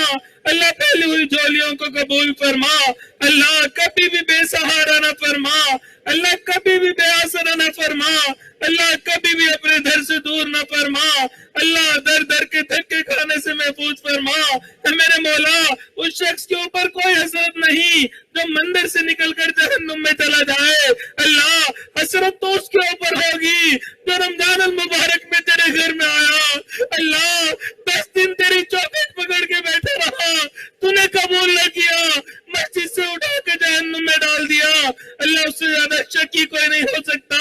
اللہ پھیلی ہوئی جولیوں کو قبول فرما۔ اللہ کبھی بھی بے سہارا نہ فرما، اللہ کبھی بھی بے آسرا نہ فرما، اللہ کبھی بھی اپنے در سے دور نہ فرما، اللہ در در کے دھکے کھانے سے محفوظ فرما۔ اے میرے مولا اس شخص کے اوپر کوئی حسرت نہیں جو مندر سے نکل کر جہنم میں چلا جائے، اللہ حسرت تو اس کے اوپر ہوگی جو رمضان المبارک میں تیرے گھر میں آیا، اللہ 10 دن تیری چوکھٹ پکڑ کے بیٹھے رہا، تو نے قبول نہ کیا، مسجد سے اٹھا کے جہنم میں ڈال دیا۔ اللہ اس سے زیادہ شکی کوئی نہیں ہو سکتا،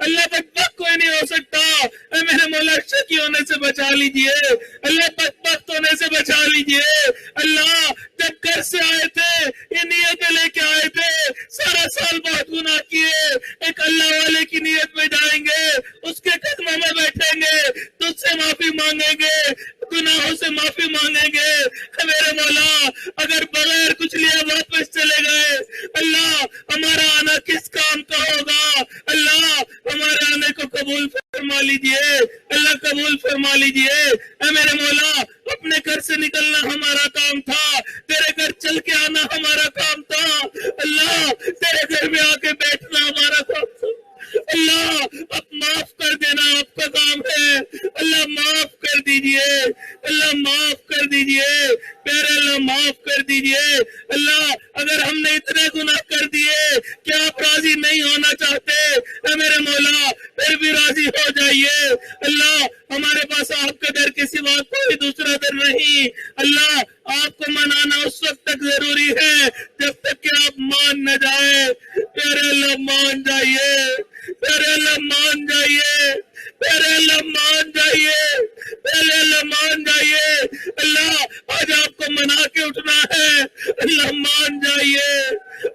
اللہ بدبخت کوئی نہیں ہو سکتا۔ اے میرے مولا شکی ہونے سے بچا لیجئے، اللہ بدبخت ہونے سے بچا لیجئے۔ اللہ جب گھر سے آئے تھے یہ نیتیں لے کے آئے تھے، سارا سال بہت گناہ کیے، ایک اللہ والے کی نیت میں جائیں گے، اس کے قدموں میں بیٹھیں گے، تجھ سے معافی مانگیں گے، گناہوں سے معافی مانگیں گے۔ اے میرے مولا اگر بغیر کچھ لیے واپس چلے گئے، اللہ ہمارا آنا کس کام کا ہوگا؟ اللہ ہمارے آنے کو قبول فرما لیجئے، اللہ قبول فرما لیجئے۔ اے میرے مولا اپنے گھر سے نکلنا ہمارا کام تھا، تیرے گھر چل کے آنا ہمارا کام تھا، اللہ تیرے گھر میں آ کے بیٹھنا ہمارا کام تھا۔ اللہ اب معاف کر دینا آپ کا کام ہے، اللہ معاف کر دیجئے، اللہ معاف کر دیجئے، پیارے اللہ معاف کر دیجئے۔ اللہ اگر ہم نے اتنے گناہ کر دیے کہ آپ راضی نہیں ہونا چاہتے، اے میرے مولا پھر بھی راضی ہو جائیے۔ اللہ ہمارے پاس آپ کے در کے سوا کوئی دوسرا در نہیں، اللہ آپ کو منانا اس وقت تک ضروری ہے جب تک کہ آپ مان نہ جائے۔ پیارے اللہ مان جائیے، پیارے اللہ مان جائیے، پیارے اللہ مان جائیے، پیارے اللہ مان جائیے۔ اللہ آج آپ کو منا کے اٹھنا ہے، اللہ مان جائیے،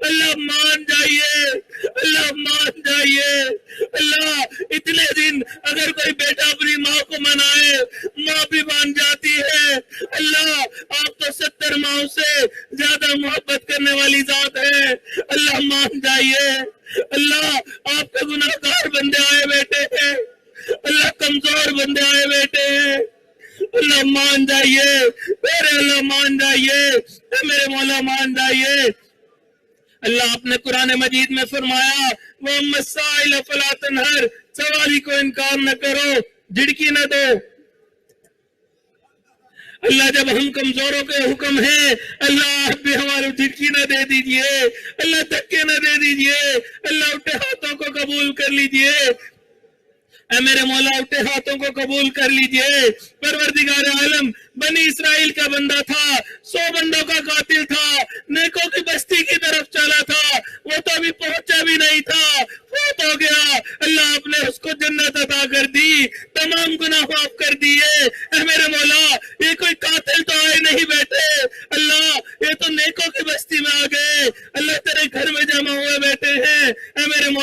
اللہ مان جائیے، اللہ مان جائیے۔ اللہ اتنے دن اگر کوئی بیٹا اپنی ماں کو منائے ماں بھی مان جاتی ہے، اللہ آپ تو 70 ماں سے زیادہ محبت کرنے والی ذات ہے، اللہ مان جائیے۔ اللہ آپ کے گناہ گار بندے آئے بیٹھے ہیں، اللہ کمزور بندے آئے بیٹھے ہیں، اللہ مان جائیے، میرے اللہ مان جائیے، میرے مولا مان جائیے۔ اللہ اپنے قرآن مجید میں فرمایا وَأَمَّا السَّائِلَ فَلَا تَنْهَرْ، سوالی کو انکار نہ کرو، جھڑکی نہ دو۔ اللہ جب ہم کمزوروں کے حکم ہے، اللہ آپ بھی ہمارے جھٹکی نہ دے دیجئے، اللہ دھکے نہ دے دیجئے، اللہ اٹھے ہاتھوں کو قبول کر لیجئے۔ اے میرے مولا اٹھے ہاتھوں کو قبول کر لیجئے۔ پروردگار عالم بنی اسرائیل کا بندہ تھا، 100 بندوں کا قاتل تھا، نیکوں کی بستی کی طرف چلا تھا، وہ تو ابھی پہنچا بھی نہیں تھا، فوت ہو گیا۔ اللہ آپ نے اس کو جنت عطا کر دی، تمام گناہ معاف کر دیے۔ اے میرے مولا یہ کوئی قاتل تو آئے نہیں بیٹھے، اللہ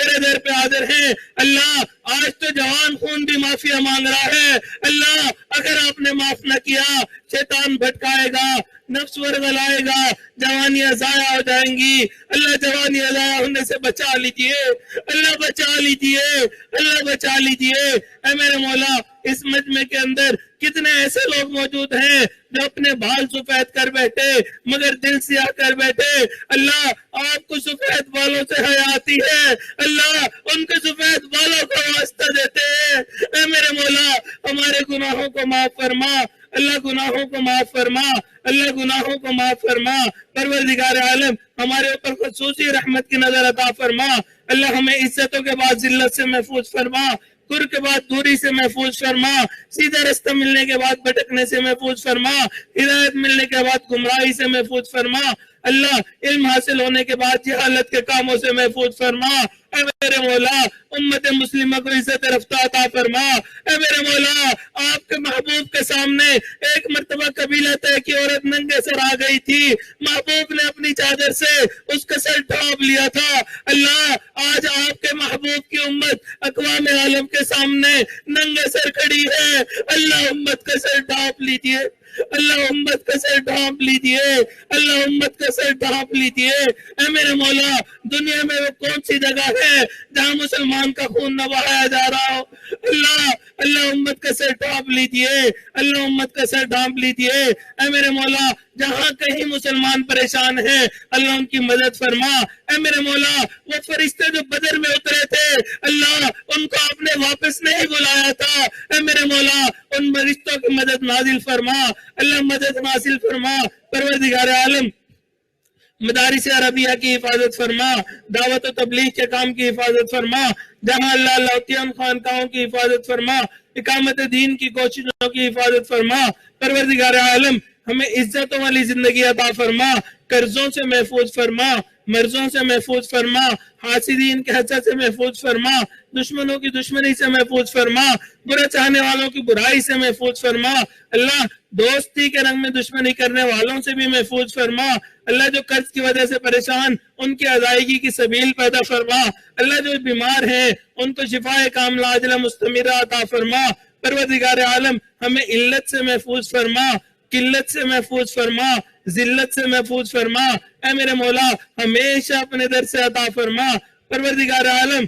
تیرے در پہ حاضر ہیں اللہ. آج تو جوان خون بھی معافی مانگ رہا ہے اللہ. اگر آپ نے معاف نہ کیا شیطان بھٹکائے گا، نفس ورگلائے گا، جوانیاں ضائع ہو جائیں گی. اللہ جوانیاں ضائع ہونے سے بچا لیجئے اللہ، بچا لیجئے اللہ، بچا لیجئے. اے میرے مولا اس مجمع کے اندر کتنے ایسے لوگ موجود ہیں جو اپنے بال سفید کر بیٹھے مگر دل سیاہ کر بیٹھے. اللہ آپ کو سفید بالوں سے حیا آتی ہے اللہ، ان کے سفید بالوں کو واسطہ دیتے ہیں. اے میرے مولا ہمارے گناہوں کو معاف فرما اللہ، گناہوں کو معاف فرما اللہ، گناہوں کو معاف فرما. پروردگار عالم ہمارے اوپر خصوصی رحمت کی نظر عطا فرما اللہ. ہمیں عزتوں کے بعد ذلت سے محفوظ فرما، گر کے بعد دوری سے محفوظ فرما، سیدھا رستہ ملنے کے بعد بھٹکنے سے محفوظ فرما، ہدایت ملنے کے بعد گمراہی سے محفوظ فرما اللہ. علم حاصل ہونے کے بعد جہالت کے کاموں سے محفوظ فرما. اے میرے مولا امت مسلمہ کو عزت رفتہ عطا فرما. اے میرے مولا آپ کے محبوب کے سامنے ایک مرتبہ قبیلہ طے کی عورت ننگے سر آ گئی تھی، محبوب نے اپنی چادر سے اس کا سر ڈھانپ لیا تھا. اللہ آج آپ کے محبوب کی امت اقوام عالم کے سامنے ننگے سر کھڑی ہے اللہ. امت کا سر ڈھانپ لیجئے اللہ، امت کا سر ڈھانپ لیجئے اللہ، امت کا سر ڈھانپ لیجئے. اے میرے مولا دنیا میں وہ کون سی جگہ ہے جہاں مسلمان کا خون نہ بہایا جا رہا ہو اللہ. اللہ امت کا سر ڈھانپ لیجئے اللہ، امت کا سر ڈھانپ لیجئے. اے میرے مولا جہاں کہیں مسلمان پریشان ہیں اللہ ان کی مدد فرما. اے میرے مولا وہ فرشتے جو بدر میں اترے تھے اللہ ان کو آپ نے واپس نہیں بلایا تھا. اے میرے مولا ان فرشتوں کی مدد نازل فرما اللہ، مدد نازل فرما. پروردگار عالم مدارس عربیہ کی حفاظت فرما، دعوت و تبلیغ کے کام کی حفاظت فرما، جہاں اللہ لاؤتین خانقاہوں کی حفاظت فرما، اقامت دین کی کوششوں کی حفاظت فرما. پروردگار عالم ہمیں عزتوں والی زندگی عطا فرما، قرضوں سے محفوظ فرما، مرضوں سے محفوظ فرما، حاسدین کے حسد سے محفوظ فرما، دشمنوں کی دشمنی سے محفوظ فرما، برا چاہنے والوں کی برائی سے محفوظ فرما. اللہ دوستی کے رنگ میں دشمنی کرنے والوں سے بھی محفوظ فرما. اللہ جو قرض کی وجہ سے پریشان ان کی ادائیگی کی سبیل پیدا فرما. اللہ جو بیمار ہیں ان کو شفاء کاملہ عاجلہ مستمرہ عطا فرما. پروردگار عالم ہمیں علت سے محفوظ فرما، قلت سے محفوظ فرما، ذلت سے محفوظ فرما. اے میرے مولا ہمیشہ اپنے در سے عطا فرما. پروردگار عالم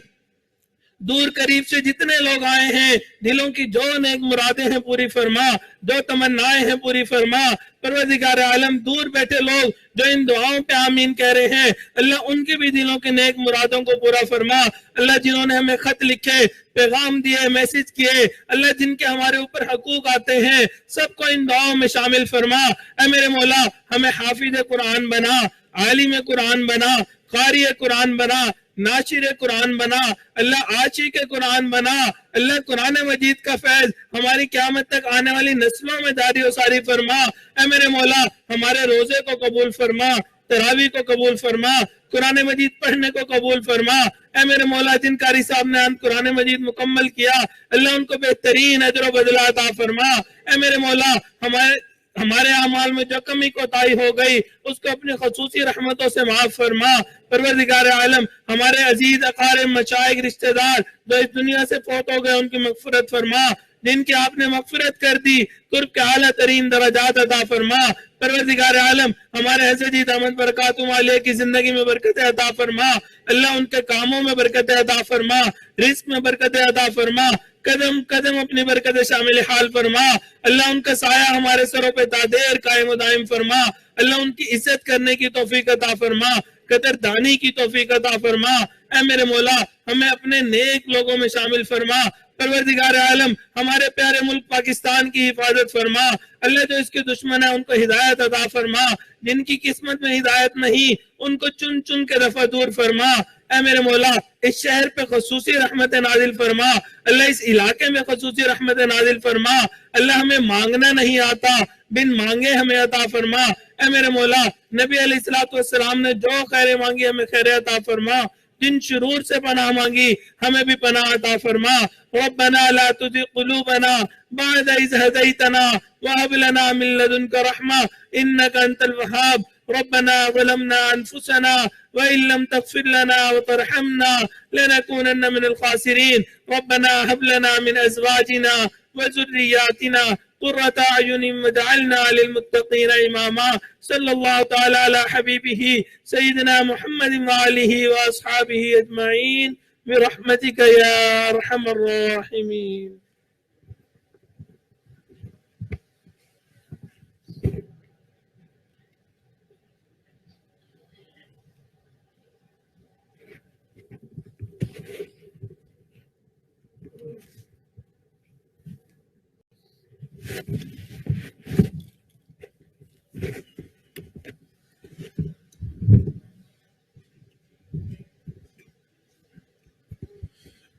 دور قریب سے جتنے لوگ آئے ہیں دلوں کی جو نیک مرادیں ہیں پوری فرما، جو تمنائیں ہیں پوری فرما. پروردگار عالم دور بیٹھے لوگ جو ان دعاؤں پہ آمین کہہ رہے ہیں اللہ ان کے بھی دلوں کے نیک مرادوں کو پورا فرما. اللہ جنہوں نے ہمیں خط لکھے، پیغام دیے، میسج کیے اللہ جن کے ہمارے اوپر حقوق آتے ہیں سب کو ان دعاؤں میں شامل فرما. اے میرے مولا ہمیں حافظ قرآن بنا، عالم قرآن بنا، قاری قرآن بنا، ناشر قرآن بنا اللہ، عاشق قرآن بنا اللہ. قرآن مجید کا فیض ہماری قیامت تک آنے والی نسلوں میں جاری و ساری فرما. اے میرے مولا ہمارے روزے کو قبول فرما، تراویح کو قبول فرما، قرآن مجید پڑھنے کو قبول فرما. اے میرے مولا جن قاری صاحب نے قرآن مجید مکمل کیا اللہ ان کو بہترین اجر و بدلہ عطا فرما. اے میرے مولا ہمارے اعمال میں جو کمی کوتاہی ہو گئی اس کو اپنی خصوصی رحمتوں سے معاف فرما. پروردگار عالم ہمارے عزیز اقارب مشائخ رشتہ دار جو اس دنیا سے فوت ہو گئے ان کی مغفرت فرما، جن کی آپ نے مغفرت کر دی قرب کے اعلیٰ ترین درجات عطا فرما. پروردگار عالم ہمارے حضرت جی دامت برکاتہم علیہ کی زندگی میں برکت عطا فرما اللہ، ان کے کاموں میں برکت عطا فرما، رزق میں برکت عطا فرما، قدم قدم اپنی برکت شامل حال فرما اللہ. ان کا سایہ ہمارے سروں پہ تادیر قائم و دائم فرما اللہ. ان کی عزت کرنے کی توفیق عطا فرما، قدردانی کی توفیق عطا فرما. اے میرے مولا ہمیں اپنے نیک لوگوں میں شامل فرما. پروردگار عالم ہمارے پیارے ملک پاکستان کی حفاظت فرما اللہ. جو اس کے دشمن ہیں ان کو ہدایت عطا فرما، جن کی قسمت میں ہدایت نہیں ان کو چن چن کے دفع دور فرما. اے میرے مولا اس شہر پہ خصوصی رحمت نازل فرما اللہ، اس علاقے میں خصوصی رحمت نازل فرما اللہ. ہمیں مانگنا نہیں آتا، بن مانگے ہمیں عطا فرما. اے میرے مولا نبی علیہ السلام نے جو خیر مانگی ہمیں خیر عطا فرما، جن شرور سے پناہ مانگی ہمیں بھی پناہ عطا فرما. ربنا لا تزغ قلوبنا بعد إذ هديتنا وهب لنا من لدنك رحمة إنك أنت الوهاب. ربنا ظلمنا أنفسنا وإن لم تغفر لنا وترحمنا لنكونن من الخاسرين ربنا هب لنا من أزواجنا وذرياتنا قرة أعين واجعلنا للمتقين إماما صلى الله تعالى على حبيبه سيدنا محمد وآله وأصحابه أجمعين برحمتك يا أرحم الراحمين.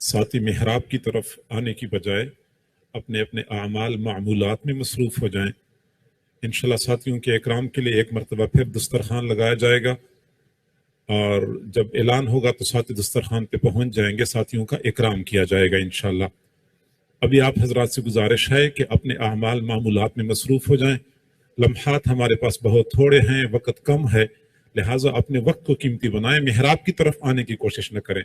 ساتھی محراب کی طرف آنے کی بجائے اپنے اپنے اعمال معمولات میں مصروف ہو جائیں. انشاءاللہ ساتھیوں کے اکرام کے لیے ایک مرتبہ پھر دسترخوان لگایا جائے گا اور جب اعلان ہوگا تو ساتھی دسترخوان پہ پہنچ جائیں گے، ساتھیوں کا اکرام کیا جائے گا انشاءاللہ. ابھی آپ حضرات سے گزارش ہے کہ اپنے اعمال معمولات میں مصروف ہو جائیں. لمحات ہمارے پاس بہت تھوڑے ہیں، وقت کم ہے، لہٰذا اپنے وقت کو قیمتی بنائیں، محراب کی طرف آنے کی کوشش نہ کریں.